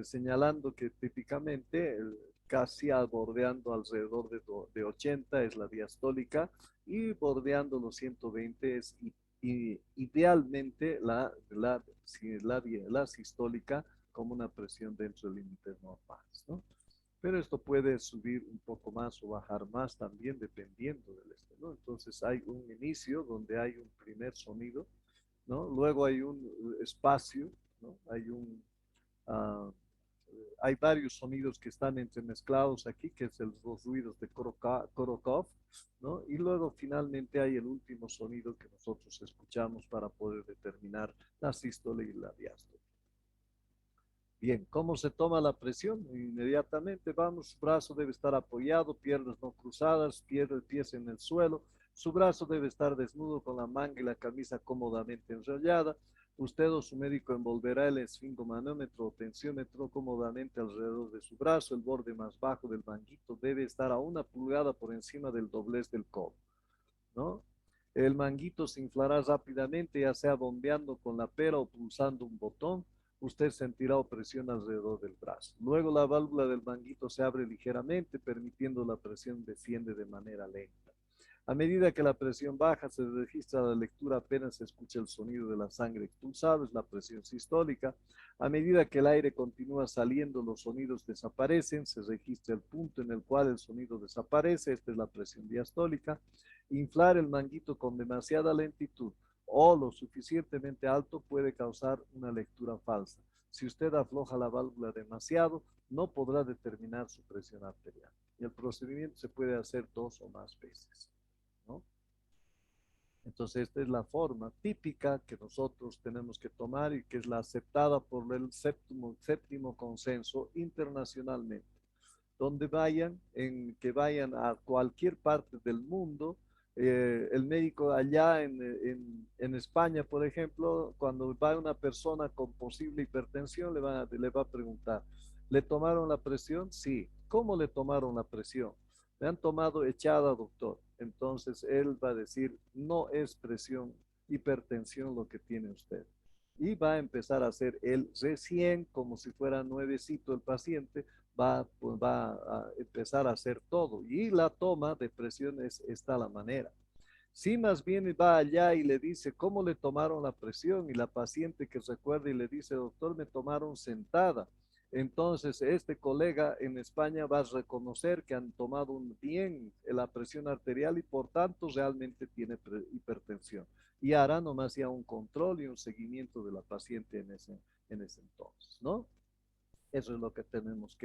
señalando que típicamente casi bordeando alrededor de 80 es la diastólica y bordeando los 120 es idealmente la sistólica como una presión dentro de límites normales, ¿no? Pero esto puede subir un poco más o bajar más también dependiendo ¿no? Entonces hay un inicio donde hay un primer sonido, ¿no? Luego hay un espacio, ¿no? Hay varios sonidos que están entremezclados aquí, que es los ruidos de Korokov, ¿no? Y luego finalmente hay el último sonido que nosotros escuchamos para poder determinar la sístole y la diástole. Bien, ¿cómo se toma la presión? Inmediatamente vamos, su brazo debe estar apoyado, piernas no cruzadas, pies en el suelo, su brazo debe estar desnudo con la manga y la camisa cómodamente enrollada. Usted o su médico envolverá el esfingomanómetro o tensiómetro cómodamente alrededor de su brazo. El borde más bajo del manguito debe estar a 1 pulgada por encima del doblez del codo, ¿no? El manguito se inflará rápidamente, ya sea bombeando con la pera o pulsando un botón. Usted sentirá opresión alrededor del brazo. Luego la válvula del manguito se abre ligeramente, permitiendo la presión desciende de manera lenta. A medida que la presión baja, se registra la lectura apenas se escucha el sonido de la sangre expulsada, es la presión sistólica. A medida que el aire continúa saliendo, los sonidos desaparecen, se registra el punto en el cual el sonido desaparece, esta es la presión diastólica. Inflar el manguito con demasiada lentitud o lo suficientemente alto puede causar una lectura falsa. Si usted afloja la válvula demasiado, no podrá determinar su presión arterial. Y el procedimiento se puede hacer 2 o más veces, ¿no? Entonces, esta es la forma típica que nosotros tenemos que tomar y que es la aceptada por el séptimo consenso internacionalmente. Donde que vayan a cualquier parte del mundo, el médico allá en España, por ejemplo, cuando va una persona con posible hipertensión, le va a preguntar, ¿Le tomaron la presión? Sí. ¿Cómo le tomaron la presión? Me han tomado echada, doctor. Entonces él va a decir, no es presión, hipertensión lo que tiene usted. Y va a empezar a hacer él recién, como si fuera nuevecito el paciente, pues va a empezar a hacer todo. Y la toma de presión es esta la manera. Si más bien va allá y le dice cómo le tomaron la presión y la paciente que recuerda y le dice, doctor, me tomaron sentada. Entonces, este colega en España va a reconocer que han tomado bien la presión arterial y por tanto realmente tiene hipertensión. Y hará nomás ya un control y un seguimiento de la paciente en ese entonces, ¿no? Eso es lo que tenemos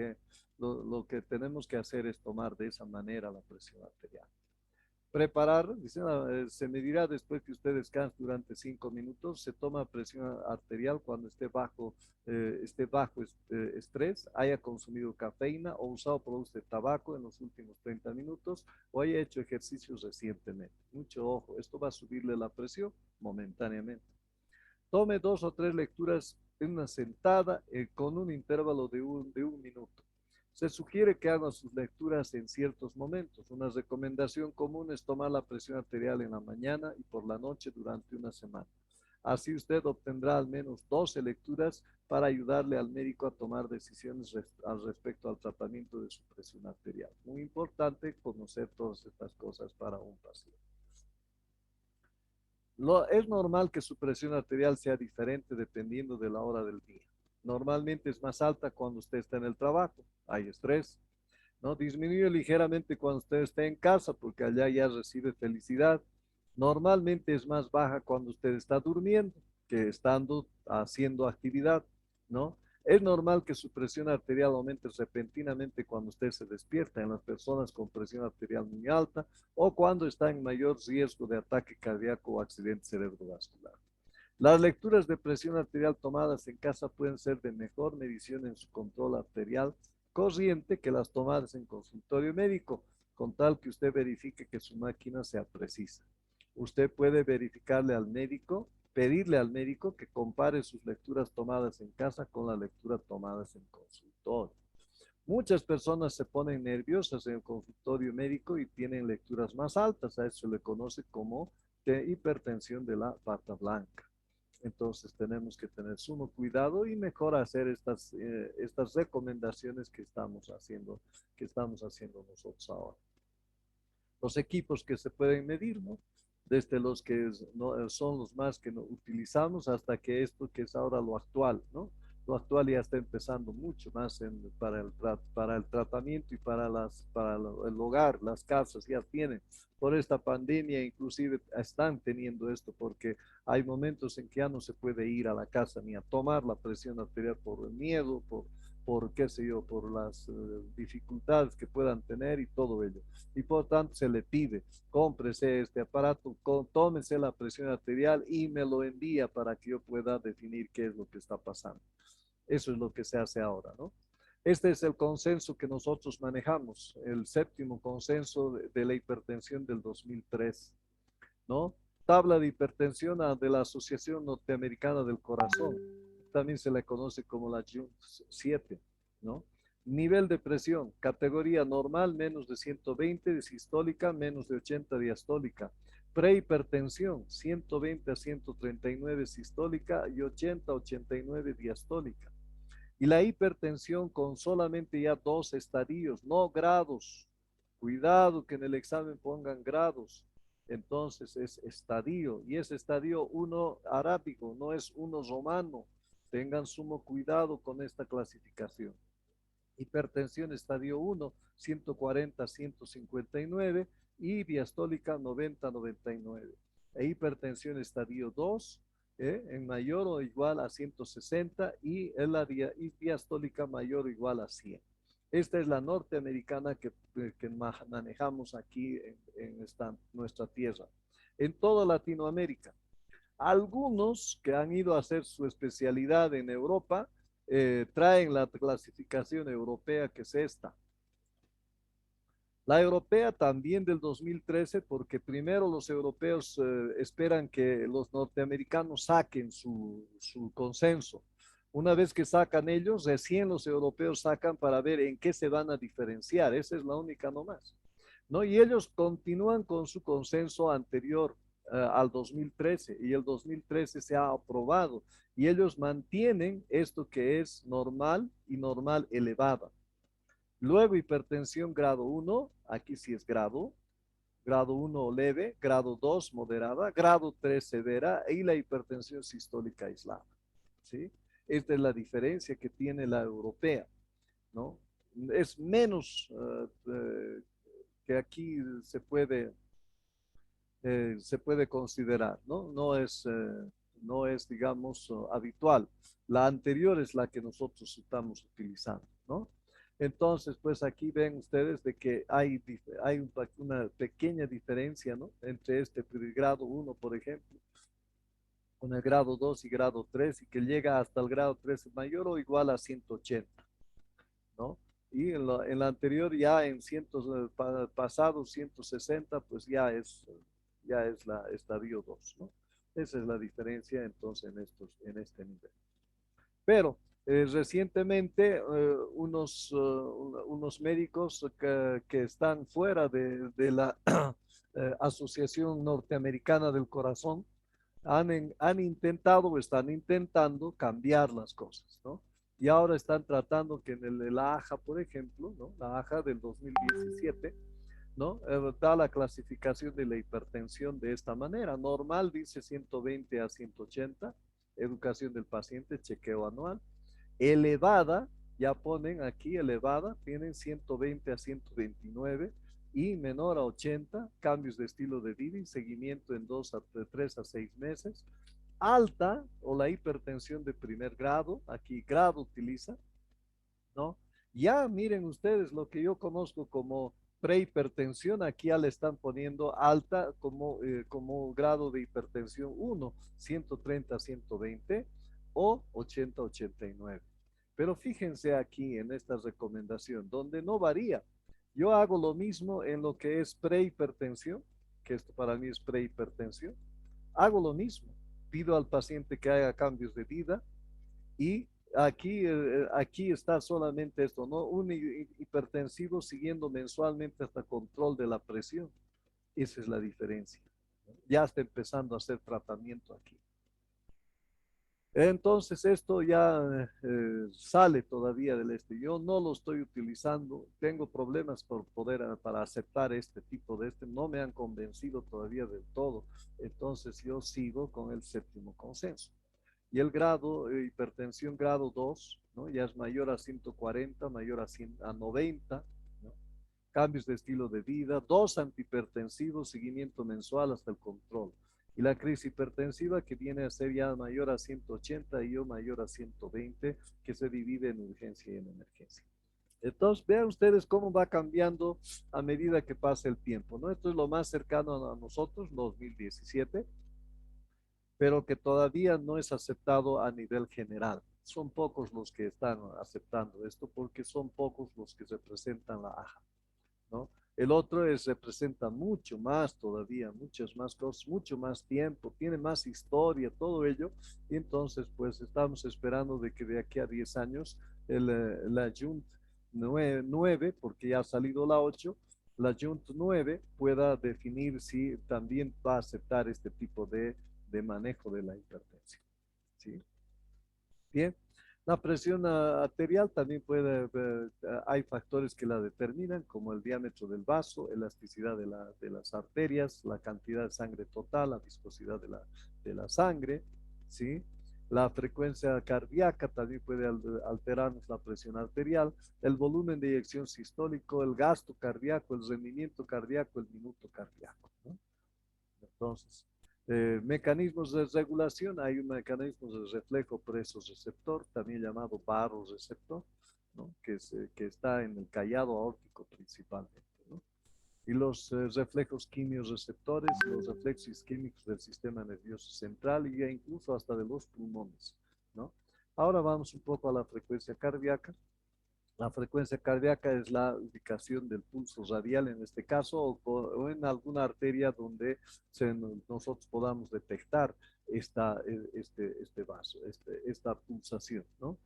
que hacer es tomar de esa manera la presión arterial. Preparar, dice, se medirá después que usted descanse durante 5 minutos, se toma presión arterial cuando esté bajo estrés, haya consumido cafeína o usado productos de tabaco en los últimos 30 minutos o haya hecho ejercicios recientemente. Mucho ojo, esto va a subirle la presión momentáneamente. Tome 2 o 3 lecturas en una sentada con un intervalo de un minuto. Se sugiere que hagan sus lecturas en ciertos momentos. Una recomendación común es tomar la presión arterial en la mañana y por la noche durante una semana. Así usted obtendrá al menos 12 lecturas para ayudarle al médico a tomar decisiones al respecto al tratamiento de su presión arterial. Muy importante conocer todas estas cosas para un paciente. Es normal que su presión arterial sea diferente dependiendo de la hora del día. Normalmente es más alta cuando usted está en el trabajo, hay estrés, ¿no? Disminuye ligeramente cuando usted está en casa porque allá ya recibe felicidad. Normalmente es más baja cuando usted está durmiendo que estando haciendo actividad, ¿no? Es normal que su presión arterial aumente repentinamente cuando usted se despierta en las personas con presión arterial muy alta o cuando está en mayor riesgo de ataque cardíaco o accidente cerebrovascular. Las lecturas de presión arterial tomadas en casa pueden ser de mejor medición en su control arterial corriente que las tomadas en consultorio médico, con tal que usted verifique que su máquina sea precisa. Usted puede verificarle al médico, pedirle al médico que compare sus lecturas tomadas en casa con las lecturas tomadas en consultorio. Muchas personas se ponen nerviosas en el consultorio médico y tienen lecturas más altas. A eso se le conoce como hipertensión de la bata blanca. Entonces tenemos que tener sumo cuidado y mejor hacer estas recomendaciones que estamos haciendo nosotros ahora. Los equipos que se pueden medir, ¿no? Desde los que no, son los más que no utilizamos hasta que esto que es ahora lo actual, ¿no? Lo actual ya está empezando mucho más para el tratamiento y para el hogar, las casas ya tienen. Por esta pandemia inclusive están teniendo esto porque hay momentos en que ya no se puede ir a la casa ni a tomar la presión arterial por el miedo, por qué sé yo, por las dificultades que puedan tener y todo ello. Y por tanto se le pide, cómprese este aparato, tómese la presión arterial y me lo envía para que yo pueda definir qué es lo que está pasando. Eso es lo que se hace ahora, ¿no? Este es el consenso que nosotros manejamos, el séptimo consenso de la hipertensión del 2003, ¿no? Tabla de hipertensión de la Asociación Norteamericana del Corazón, también se le conoce como la JUNT 7, ¿no? Nivel de presión, categoría normal, menos de 120 de sistólica, menos de 80 diastólica. Prehipertensión, 120 a 139 sistólica y 80 a 89 diastólica. Y la hipertensión con solamente ya 2 estadios, no grados. Cuidado que en el examen pongan grados. Entonces es estadio y es estadio 1 arábigo, no es 1 romano. Tengan sumo cuidado con esta clasificación. Hipertensión estadio 1, 140, 159 y diastólica 90, 99. E hipertensión estadio 2, en mayor o igual a 160 y en la diastólica mayor o igual a 100. Esta es la norteamericana que manejamos aquí en nuestra tierra. En toda Latinoamérica. Algunos que han ido a hacer su especialidad en Europa traen la clasificación europea que es esta. La europea también del 2013, porque primero los europeos esperan que los norteamericanos saquen su consenso. Una vez que sacan ellos, recién los europeos sacan para ver en qué se van a diferenciar. Esa es la única nomás, ¿no? Y ellos continúan con su consenso anterior al 2013 y el 2013 se ha aprobado y ellos mantienen esto que es normal y normal elevada. Luego hipertensión grado 1, aquí sí es grado 1 leve, grado 2 moderada, grado 3 severa y la hipertensión sistólica aislada, ¿sí? Esta es la diferencia que tiene la europea, ¿no? Es menos que aquí se puede considerar, ¿no? No es digamos, habitual. La anterior es la que nosotros estamos utilizando, ¿no? Entonces, pues aquí ven ustedes de que hay una pequeña diferencia, ¿no? Entre este grado 1, por ejemplo, con el grado 2 y grado 3 y que llega hasta el grado 3 mayor o igual a 180, ¿no? Y en la anterior ya en cientos pasados 160, pues ya es la estadio 2, ¿no? Esa es la diferencia entonces en este nivel. Pero recientemente unos médicos que están fuera de la Asociación Norteamericana del Corazón han intentado o están intentando cambiar las cosas, ¿no? Y ahora están tratando que en la AJA, por ejemplo, ¿no? La AJA del 2017, ¿no? Da la clasificación de la hipertensión de esta manera. Normal dice 120 a 180, educación del paciente, chequeo anual. Elevada, ya ponen aquí elevada, tienen 120 a 129 y menor a 80, cambios de estilo de vida y seguimiento en 3 a 6 meses. Alta o la hipertensión de primer grado, aquí grado utiliza, ¿no? Ya miren ustedes lo que yo conozco como prehipertensión, aquí ya le están poniendo alta como grado de hipertensión 1, 130 a 120 o 80 a 89. Pero fíjense aquí en esta recomendación, donde no varía. Yo hago lo mismo en lo que es prehipertensión, que esto para mí es prehipertensión. Hago lo mismo. Pido al paciente que haga cambios de vida y aquí está solamente esto, ¿no? Un hipertensivo siguiendo mensualmente hasta control de la presión. Esa es la diferencia. Ya está empezando a hacer tratamiento aquí. Entonces esto ya sale todavía del este. Yo no lo estoy utilizando. Tengo problemas para aceptar este tipo de No me han convencido todavía del todo. Entonces yo sigo con el séptimo consenso. Y el grado, hipertensión grado 2, ¿no? Ya es mayor a 140, mayor a 90, ¿no? Cambios de estilo de vida, dos antihipertensivos, seguimiento mensual hasta el control. Y la crisis hipertensiva que viene a ser ya mayor a 180 y yo mayor a 120, que se divide en urgencia y en emergencia. Entonces, vean ustedes cómo va cambiando a medida que pasa el tiempo, ¿no? Esto es lo más cercano a nosotros, 2017, pero que todavía no es aceptado a nivel general. Son pocos los que están aceptando esto porque son pocos los que representan la AJA, ¿no? El otro representa mucho más todavía, muchas más cosas, mucho más tiempo, tiene más historia, todo ello. Y entonces, pues estamos esperando de que de aquí a 10 años la JUNT 9, porque ya ha salido la 8, la JUNT 9 pueda definir si también va a aceptar este tipo de manejo de la hipertensión, ¿sí? Bien. La presión arterial también hay factores que la determinan, como el diámetro del vaso, elasticidad de las arterias, la cantidad de sangre total, la viscosidad de la sangre, ¿sí? La frecuencia cardíaca también puede alterarnos la presión arterial, el volumen de eyección sistólico, el gasto cardíaco, el rendimiento cardíaco, el minuto cardíaco, ¿no? Entonces, mecanismos de regulación, hay un mecanismo de reflejo preso-receptor, también llamado barro-receptor, ¿no? Que está en el callado aórtico principalmente, ¿no? Y los reflejos quimiorreceptores, los reflejos isquémicos del sistema nervioso central y incluso hasta de los pulmones, ¿no? Ahora vamos un poco a la frecuencia cardíaca. La frecuencia cardíaca es la ubicación del pulso radial en este caso o en alguna arteria donde nosotros podamos detectar este vaso, esta pulsación, ¿no?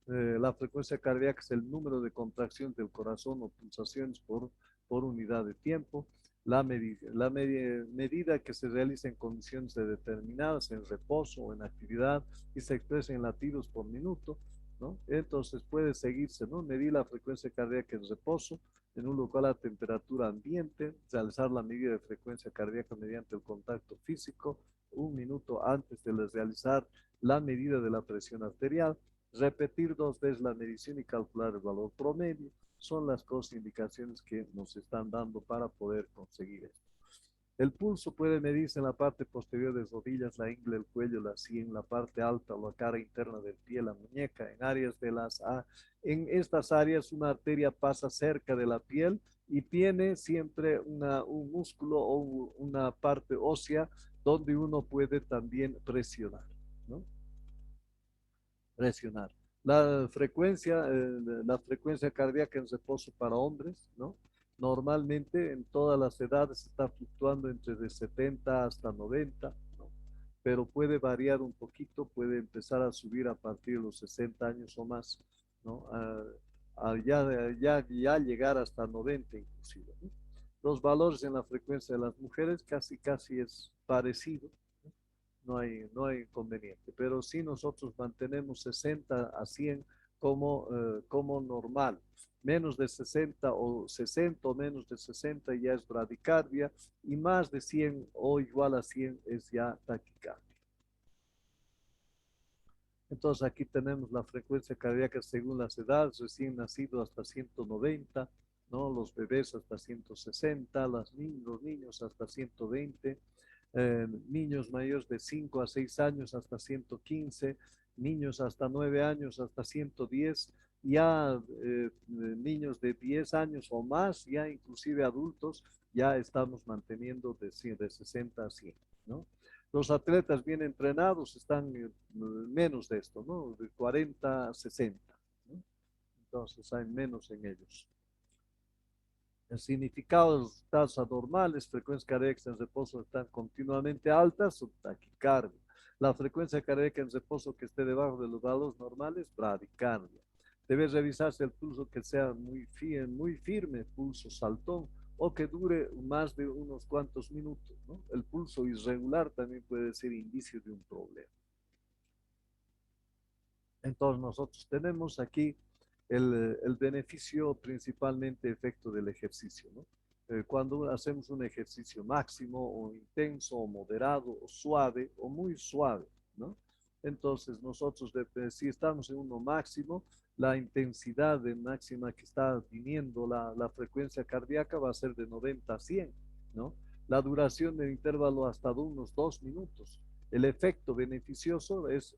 La frecuencia cardíaca es el número de contracciones del corazón o pulsaciones por unidad de tiempo. Medida que se realiza en condiciones determinadas, en reposo o en actividad, y se expresa en latidos por minuto, ¿no? Entonces puede seguirse, ¿no? Medir la frecuencia cardíaca en reposo en un local a temperatura ambiente, realizar la medida de frecuencia cardíaca mediante el contacto físico, un minuto antes de realizar la medida de la presión arterial, repetir 2 veces la medición y calcular el valor promedio, son las cosas, indicaciones que nos están dando para poder conseguir esto. El pulso puede medirse en la parte posterior de las rodillas, la ingle, el cuello, la sien, la parte alta o la cara interna del pie, la muñeca, en áreas de las A. En estas áreas una arteria pasa cerca de la piel y tiene siempre un músculo o una parte ósea donde uno puede también presionar, ¿no? Presionar. La frecuencia cardíaca en reposo para hombres, ¿no? Normalmente en todas las edades está fluctuando entre de 70 hasta 90, ¿no? Pero puede variar un poquito, puede empezar a subir a partir de los 60 años o más, ¿no? Ya llegar hasta 90 inclusive, ¿no? Los valores en la frecuencia de las mujeres casi es parecido, no hay inconveniente. Pero si nosotros mantenemos 60 a 100 como normal, menos de 60 o 60 o menos de 60 ya es bradicardia y más de 100 o igual a 100 es ya taquicardia. Entonces aquí tenemos la frecuencia cardíaca según las edades, recién nacido hasta 190, ¿no? Los bebés hasta 160, los niños hasta 120, niños mayores de 5 a 6 años hasta 115, niños hasta 9 años hasta 110, ya niños de 10 años o más, ya inclusive adultos, ya estamos manteniendo de 60 a 100, ¿no? Los atletas bien entrenados están menos de esto, ¿no? De 40 a 60, ¿no? Entonces hay menos en ellos. El significado de los resultados anormales, frecuencias cardíacas en reposo están continuamente altas o taquicardia. La frecuencia cardíaca en reposo que esté debajo de los valores normales, bradicardia. Debe revisarse el pulso que sea muy firme, pulso saltón, o que dure más de unos cuantos minutos, ¿no? El pulso irregular también puede ser indicio de un problema. Entonces nosotros tenemos aquí el beneficio principalmente efecto del ejercicio, ¿no? Cuando hacemos un ejercicio máximo o intenso o moderado o suave o muy suave, ¿no? Entonces nosotros, si estamos en uno máximo, la intensidad de máxima que está viniendo la frecuencia cardíaca va a ser de 90 a 100, ¿no? La duración del intervalo hasta de unos 2 minutos. El efecto beneficioso es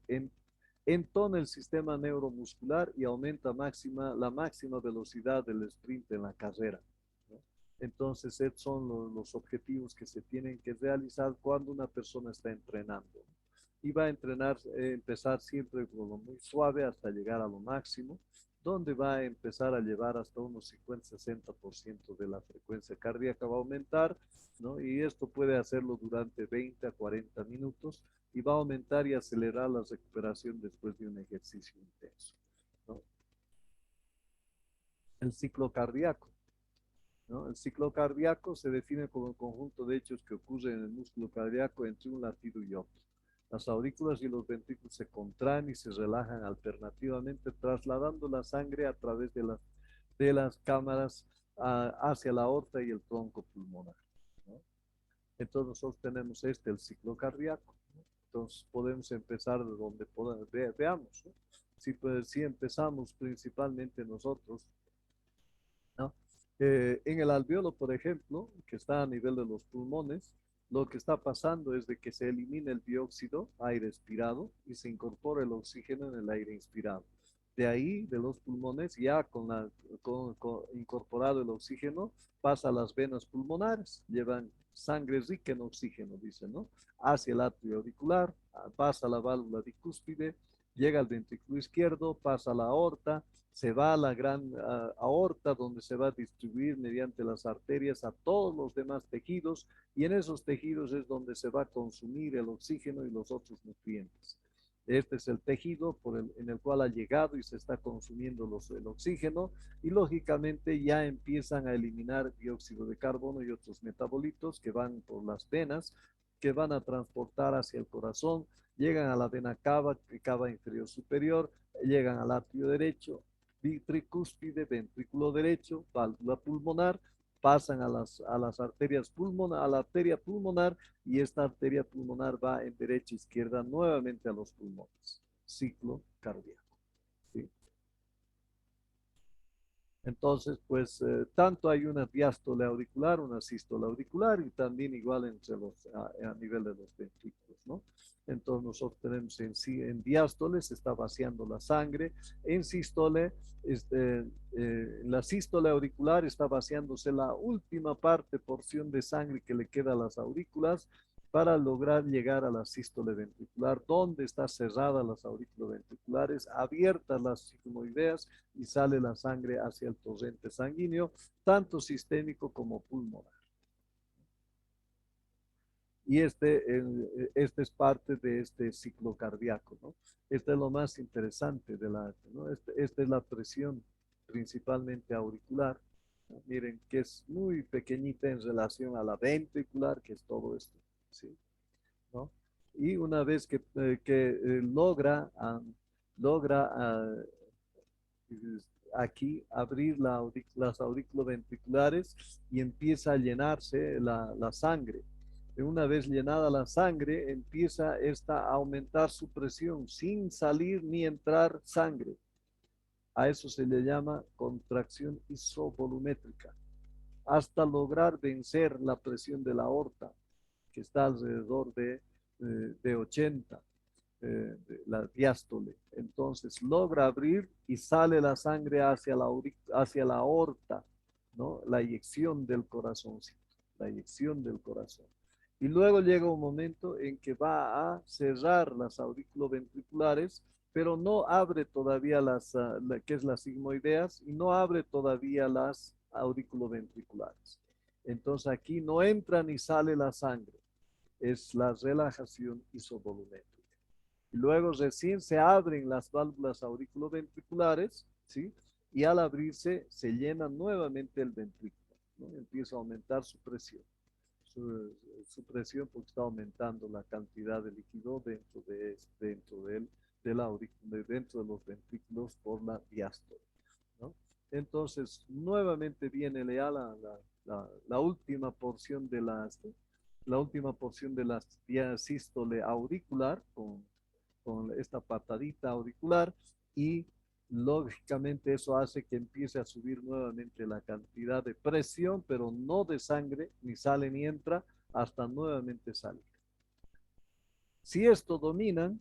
entona el sistema neuromuscular y aumenta la máxima velocidad del sprint en la carrera, ¿no? Entonces, estos son los objetivos que se tienen que realizar cuando una persona está entrenando. Y va a empezar siempre con lo muy suave hasta llegar a lo máximo, donde va a empezar a llevar hasta unos 50-60% de la frecuencia cardíaca va a aumentar, ¿no? Y esto puede hacerlo durante 20 a 40 minutos y va a aumentar y acelerar la recuperación después de un ejercicio intenso, ¿no? El ciclo cardíaco, ¿no? El ciclo cardíaco se define como el conjunto de hechos que ocurren en el músculo cardíaco entre un latido y otro. Las aurículas y los ventrículos se contraen y se relajan alternativamente, trasladando la sangre a través de las cámaras hacia la aorta y el tronco pulmonar, ¿no? Entonces nosotros tenemos el ciclo cardíaco, ¿no? Entonces podemos empezar de donde veamos, ¿no? Si empezamos principalmente nosotros, ¿no? En el alveolo, por ejemplo, que está a nivel de los pulmones, lo que está pasando es de que se elimina el dióxido, aire expirado, y se incorpora el oxígeno en el aire inspirado. De ahí, de los pulmones, ya con incorporado el oxígeno, pasa a las venas pulmonares, llevan sangre rica en oxígeno, dice, ¿no? Hacia el atrio auricular, pasa a la válvula bicúspide, llega al ventrículo izquierdo, pasa a la aorta, se va a la gran aorta donde se va a distribuir mediante las arterias a todos los demás tejidos y en esos tejidos es donde se va a consumir el oxígeno y los otros nutrientes. Este es el tejido en el cual ha llegado y se está consumiendo el oxígeno y lógicamente ya empiezan a eliminar dióxido de carbono y otros metabolitos que van por las venas, que van a transportar hacia el corazón, llegan a la vena cava, cava inferior superior, llegan al atrio derecho, tricúspide, ventrículo derecho, válvula pulmonar, pasan a las arterias pulmonar, a la arteria pulmonar y esta arteria pulmonar va en derecha e izquierda nuevamente a los pulmones. Ciclo cardíaco. ¿Sí? Entonces, pues, tanto hay una diástole auricular, una sístole auricular y también igual a nivel de los ventrículos, ¿no? Entonces, nosotros tenemos en diástole se está vaciando la sangre, en sístole, en la sístole auricular está vaciándose la última porción de sangre que le queda a las aurículas para lograr llegar a la sístole ventricular, donde está cerradas las auriculoventriculares, abiertas las sigmoideas y sale la sangre hacia el torrente sanguíneo, tanto sistémico como pulmonar. Y este es parte de este ciclo cardíaco, ¿no? Este es lo más interesante de ¿no? Esta es la presión principalmente auricular, ¿no? Miren que es muy pequeñita en relación a la ventricular, que es todo esto, ¿sí? ¿No? Y una vez que logra aquí abrir las auriculoventriculares y empieza a llenarse la sangre. Y una vez llenada la sangre, empieza esta a aumentar su presión sin salir ni entrar sangre. A eso se le llama contracción isovolumétrica, hasta lograr vencer la presión de la aorta, que está alrededor de 80, la diástole. Entonces logra abrir y sale la sangre hacia la aorta, ¿no? La eyección del corazón, la eyección del corazón. Y luego llega un momento en que va a cerrar las auriculoventriculares, pero no abre todavía que es las sigmoideas, y no abre todavía las auriculoventriculares. Entonces aquí no entra ni sale la sangre, es la relajación isovolumétrica. Y luego recién se abren las válvulas auriculoventriculares, ¿sí? Y al abrirse se llena nuevamente el ventrículo, ¿no? Empieza a aumentar su presión. Su presión porque está aumentando la cantidad de líquido dentro de los ventrículos por la diástole, ¿no? Entonces, nuevamente viene la última porción de la sístole auricular con esta patadita auricular y lógicamente eso hace que empiece a subir nuevamente la cantidad de presión, pero no de sangre, ni sale ni entra, hasta nuevamente salir. Si esto dominan,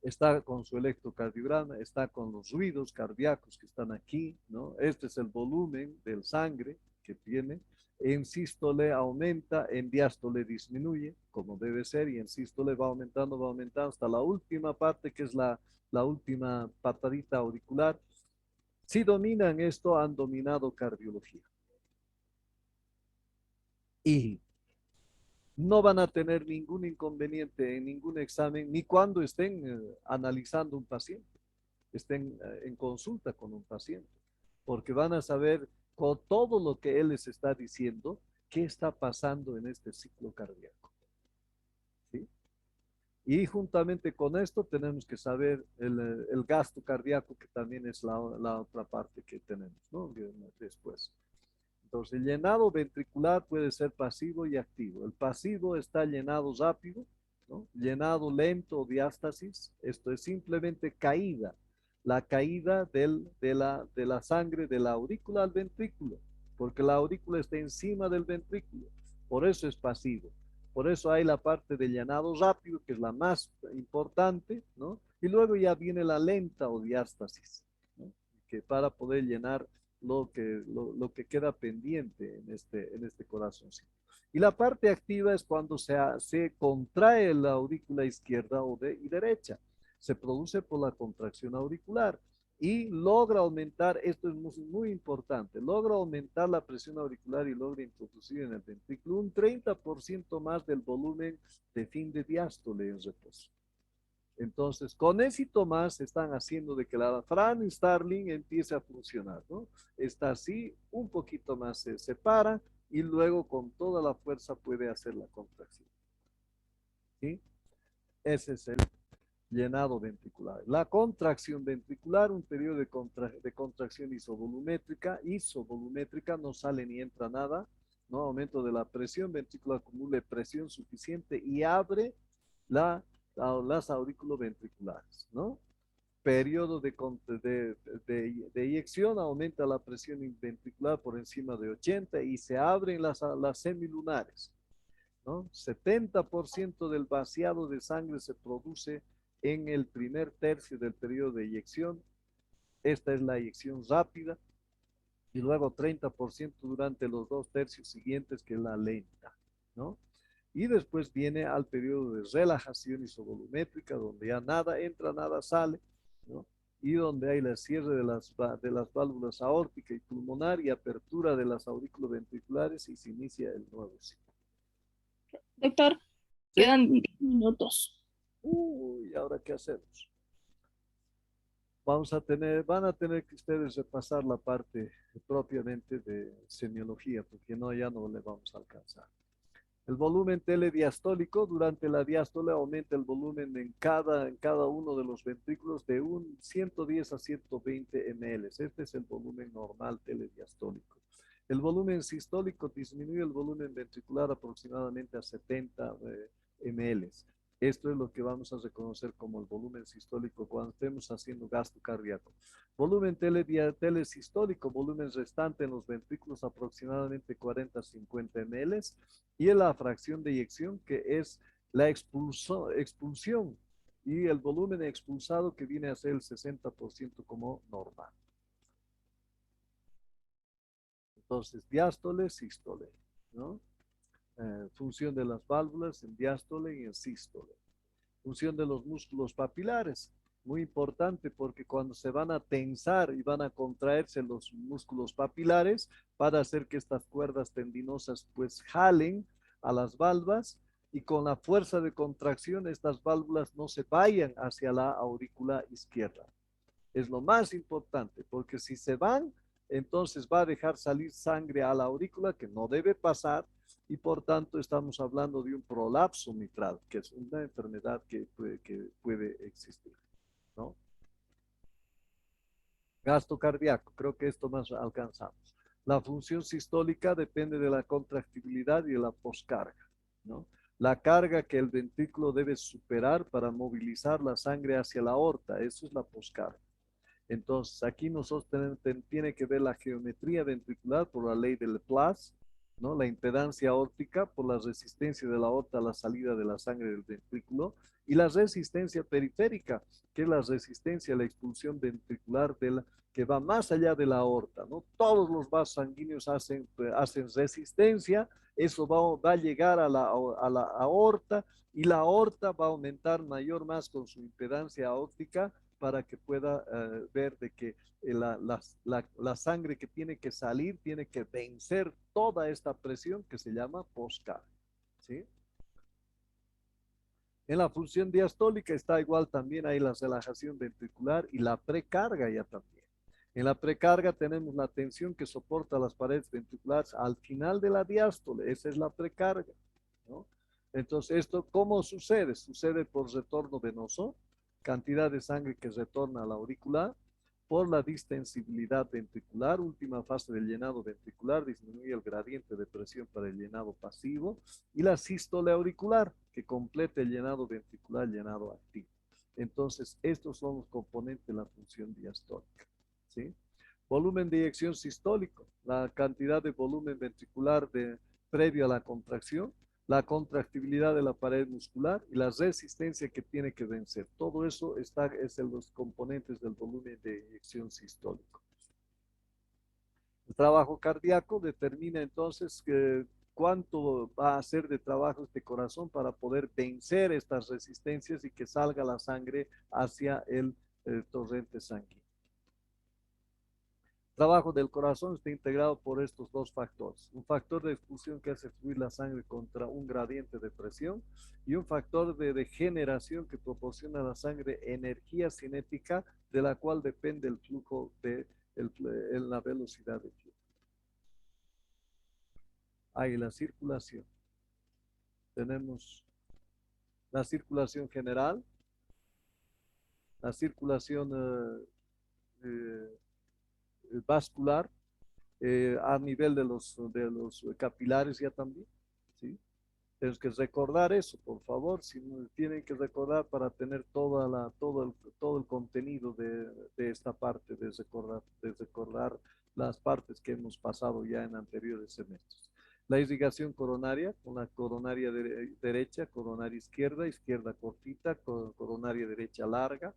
está con su electrocardiograma, está con los ruidos cardíacos que están aquí, ¿no? Este es el volumen del sangre que tiene. En sístole aumenta, en diástole disminuye, como debe ser, y en sístole va aumentando hasta la última parte, que es la última patadita auricular. Si dominan esto, han dominado cardiología. Y no van a tener ningún inconveniente en ningún examen, ni cuando estén analizando un paciente, estén en consulta con un paciente, porque van a saber con todo lo que él les está diciendo, qué está pasando en este ciclo cardíaco. ¿Sí? Y juntamente con esto tenemos que saber el gasto cardíaco, que también es la otra parte que tenemos, ¿no? Después. Entonces, el llenado ventricular puede ser pasivo y activo. El pasivo está llenado rápido, ¿no? Llenado lento o diástasis. Esto es simplemente caída. La caída de la sangre de la aurícula al ventrículo, porque la aurícula está encima del ventrículo. Por eso es pasivo. Por eso hay la parte de llenado rápido, que es la más importante, ¿no? Y luego ya viene la lenta o diástasis, ¿no? Que para poder llenar lo que queda pendiente en este corazoncito. Y la parte activa es cuando se contrae la aurícula izquierda y derecha. se produce por la contracción auricular y logra aumentar, esto es muy importante, logra aumentar la presión auricular y logra introducir en el ventrículo un 30% más del volumen de fin de diástole en reposo. Entonces, con éxito más están haciendo de que la Fran Starling empiece a funcionar, ¿no? Está así, un poquito más se separa y luego con toda la fuerza puede hacer la contracción. ¿Sí? Ese es el llenado ventricular. La contracción ventricular, un periodo de contracción isovolumétrica, no sale ni entra nada, ¿no? Aumento de la presión ventricular, acumula presión suficiente y abre las aurículo-ventriculares, ¿no? Periodo de eyección, aumenta la presión ventricular por encima de 80 y se abren las semilunares, ¿no? 70% del vaciado de sangre se produce en el primer tercio del periodo de eyección. Esta es la eyección rápida. Y luego 30% durante los 2 tercios siguientes, que es la lenta, ¿no? Y después viene al periodo de relajación isovolumétrica, donde ya nada entra, nada sale, ¿no? Y donde hay el cierre de las válvulas aórtica y pulmonar y apertura de las aurículo-ventriculares y se inicia el nuevo ciclo. Doctor, ¿Sí? quedan 10 minutos. Uy, ¿ahora qué hacemos? Van a tener que ustedes repasar la parte propiamente de semiología, porque no, ya no le vamos a alcanzar. El volumen telediastólico, durante la diástole aumenta el volumen en cada uno de los ventrículos de un 110 a 120 ml. Este es el volumen normal telediastólico. El volumen sistólico disminuye el volumen ventricular aproximadamente a 70 ml. Esto es lo que vamos a reconocer como el volumen sistólico cuando estemos haciendo gasto cardíaco. Volumen telesistólico, volumen restante en los ventrículos aproximadamente 40 a 50 ml. Y la fracción de eyección, que es la expulsión, y el volumen expulsado, que viene a ser el 60% como normal. Entonces, diástole, sístole, ¿no? Función de las válvulas en diástole y en sístole. Función de los músculos papilares, muy importante, porque cuando se van a tensar y van a contraerse los músculos papilares para hacer que estas cuerdas tendinosas pues jalen a las válvulas, y con la fuerza de contracción estas válvulas no se vayan hacia la aurícula izquierda. Es lo más importante, porque si se van, entonces va a dejar salir sangre a la aurícula, que no debe pasar, y por tanto estamos hablando de un prolapso mitral, que es una enfermedad que puede existir, ¿no? Gasto cardíaco, creo que esto más alcanzamos. La función sistólica depende de la contractibilidad y de la poscarga, ¿no? La carga que el ventrículo debe superar para movilizar la sangre hacia la aorta, eso es la poscarga. Entonces, aquí nosotros tiene que ver la geometría ventricular por la ley de Laplace, ¿no? La impedancia aórtica por la resistencia de la aorta a la salida de la sangre del ventrículo, y la resistencia periférica, que es la resistencia a la expulsión ventricular que va más allá de la aorta, ¿no? Todos los vasos sanguíneos hacen resistencia, eso va a llegar a la aorta, y la aorta va a aumentar mayor más con su impedancia aórtica, para que pueda ver de que la sangre que tiene que salir tiene que vencer toda esta presión que se llama poscarga, ¿sí? En la función diastólica está igual, también hay la relajación ventricular y la precarga ya también. En la precarga tenemos la tensión que soporta las paredes ventriculares al final de la diástole, esa es la precarga, ¿no? Entonces, ¿esto cómo sucede? Sucede por retorno venoso, cantidad de sangre que retorna a la aurícula, por la distensibilidad ventricular, última fase del llenado ventricular, disminuye el gradiente de presión para el llenado pasivo, y la sístole auricular, que completa el llenado ventricular, llenado activo. Entonces, estos son los componentes de la función diastólica, ¿sí? Volumen de eyección sistólico, la cantidad de volumen ventricular previo a la contracción, la contractibilidad de la pared muscular y la resistencia que tiene que vencer. Todo eso es en los componentes del volumen de eyección sistólico. El trabajo cardíaco determina entonces cuánto va a hacer de trabajo este corazón para poder vencer estas resistencias y que salga la sangre hacia el torrente sanguíneo. Trabajo del corazón está integrado por estos dos factores. Un factor de expulsión que hace fluir la sangre contra un gradiente de presión y un factor de degeneración que proporciona a la sangre energía cinética de la cual depende el flujo de la velocidad del flujo. Ahí la circulación. Tenemos la circulación general, la circulación vascular, a nivel de los capilares ya también, ¿sí? Tenemos que recordar eso, por favor, si tienen que recordar para tener todo el contenido de esta parte de recordar las partes que hemos pasado ya en anteriores semestres. La irrigación coronaria, con la coronaria derecha, coronaria izquierda, izquierda cortita, coronaria derecha larga,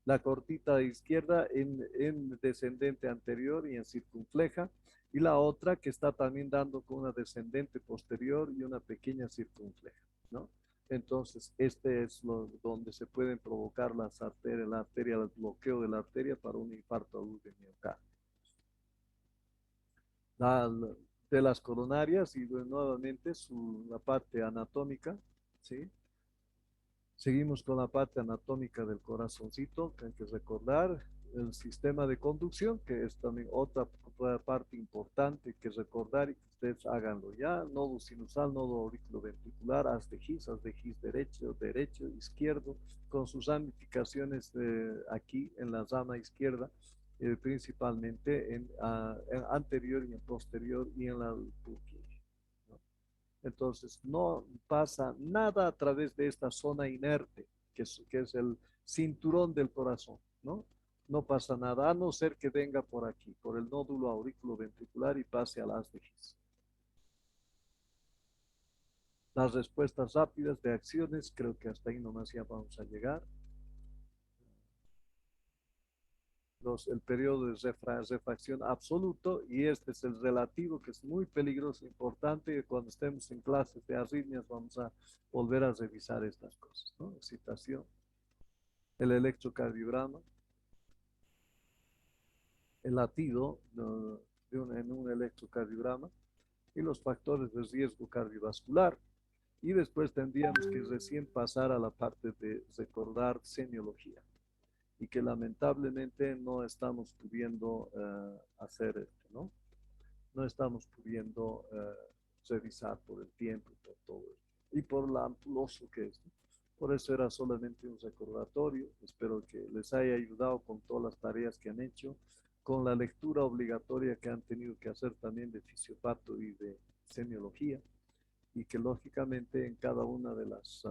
la cortita izquierda en descendente anterior y en circunfleja, y la otra que está también dando con una descendente posterior y una pequeña circunfleja, ¿no? Entonces, este es donde se pueden provocar las arterias, la arteria, el bloqueo de la arteria para un infarto agudo de miocardio. De las coronarias y nuevamente la parte anatómica, ¿sí? Seguimos con la parte anatómica del corazoncito, que hay que recordar el sistema de conducción, que es también otra parte importante que recordar y que ustedes háganlo ya. Nodo sinusal, nodo auriculoventricular, haz de His derecho, derecho, izquierdo, con sus ramificaciones aquí en la rama izquierda, principalmente en anterior y en posterior y en la Purkinje. Entonces, no pasa nada a través de esta zona inerte, que es el cinturón del corazón, ¿no? No pasa nada, a no ser que venga por aquí, por el nódulo auriculoventricular y pase a las de His. Las respuestas rápidas de acciones, creo que hasta ahí nomás ya vamos a llegar. El periodo de refracción absoluto, y este es el relativo, que es muy peligroso, importante. Cuando estemos en clases de arritmias vamos a volver a revisar estas cosas, ¿no? Excitación, el electrocardiograma, el latido en un electrocardiograma y los factores de riesgo cardiovascular. Y después tendríamos que recién pasar a la parte de recordar semiología, y que lamentablemente no estamos pudiendo hacer esto, ¿no? No estamos pudiendo revisar por el tiempo y por todo esto, y por lo ampuloso que es, ¿no? Por eso era solamente un recordatorio. Espero que les haya ayudado con todas las tareas que han hecho, con la lectura obligatoria que han tenido que hacer también de fisiopato y de semiología, y que lógicamente en cada una de las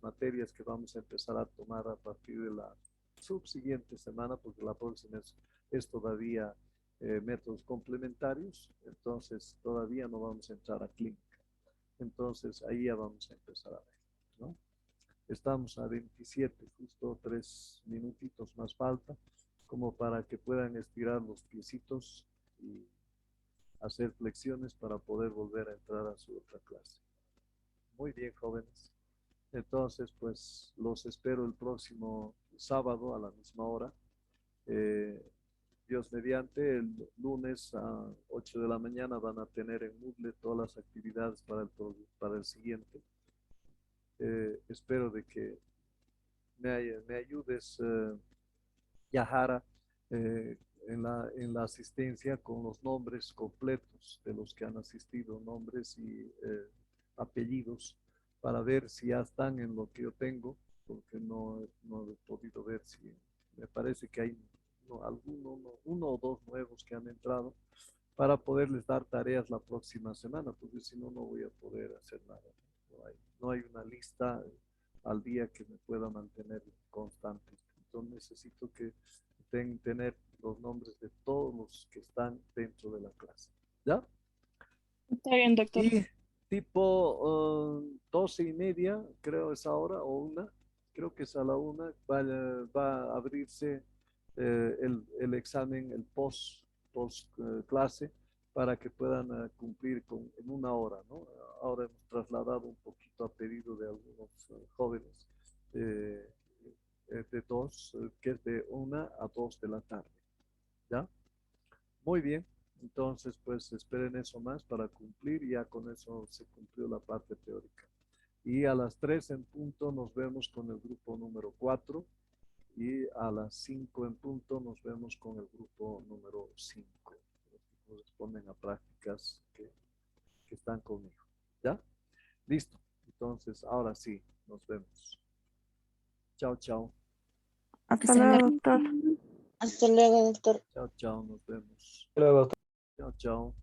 materias que vamos a empezar a tomar a partir de la subsiguiente semana, porque la próxima es todavía métodos complementarios, entonces todavía no vamos a entrar a clínica. Entonces ahí ya vamos a empezar a ver, ¿no? Estamos a 27, justo 3 minutitos más falta, como para que puedan estirar los piecitos y hacer flexiones para poder volver a entrar a su otra clase. Muy bien, jóvenes. Entonces, pues los espero el próximo sábado a la misma hora. Dios mediante, el lunes a 8 de la mañana van a tener en Moodle todas las actividades para el siguiente. Espero de que me ayudes, Yahara, en la asistencia con los nombres completos de los que han asistido, nombres y apellidos, para ver si ya están en lo que yo tengo, porque no he podido ver si, me parece que hay uno o dos nuevos que han entrado, para poderles dar tareas la próxima semana, porque si no, no voy a poder hacer nada. No hay una lista al día que me pueda mantener constante. Entonces necesito que tener los nombres de todos los que están dentro de la clase. ¿Ya? Está bien, doctor. Y tipo 12:30, creo es ahora, o una, creo que es a la una, va a abrirse el examen, el post clase, para que puedan cumplir en una hora, ¿no? Ahora hemos trasladado un poquito a pedido de algunos jóvenes de dos, que es de 1 a 2 de la tarde, ¿ya? Muy bien, entonces pues esperen eso más para cumplir y ya con eso se cumplió la parte teórica. Y a las 3 en punto nos vemos con el grupo número 4 y a las 5 en punto nos vemos con el grupo número 5, los que corresponden a prácticas que están conmigo. ¿Ya? Listo. Entonces, ahora sí, nos vemos. Chao, chao. Hasta luego, doctor. Hasta luego, doctor. Chao, chao, nos vemos. Luego. Chao, chao.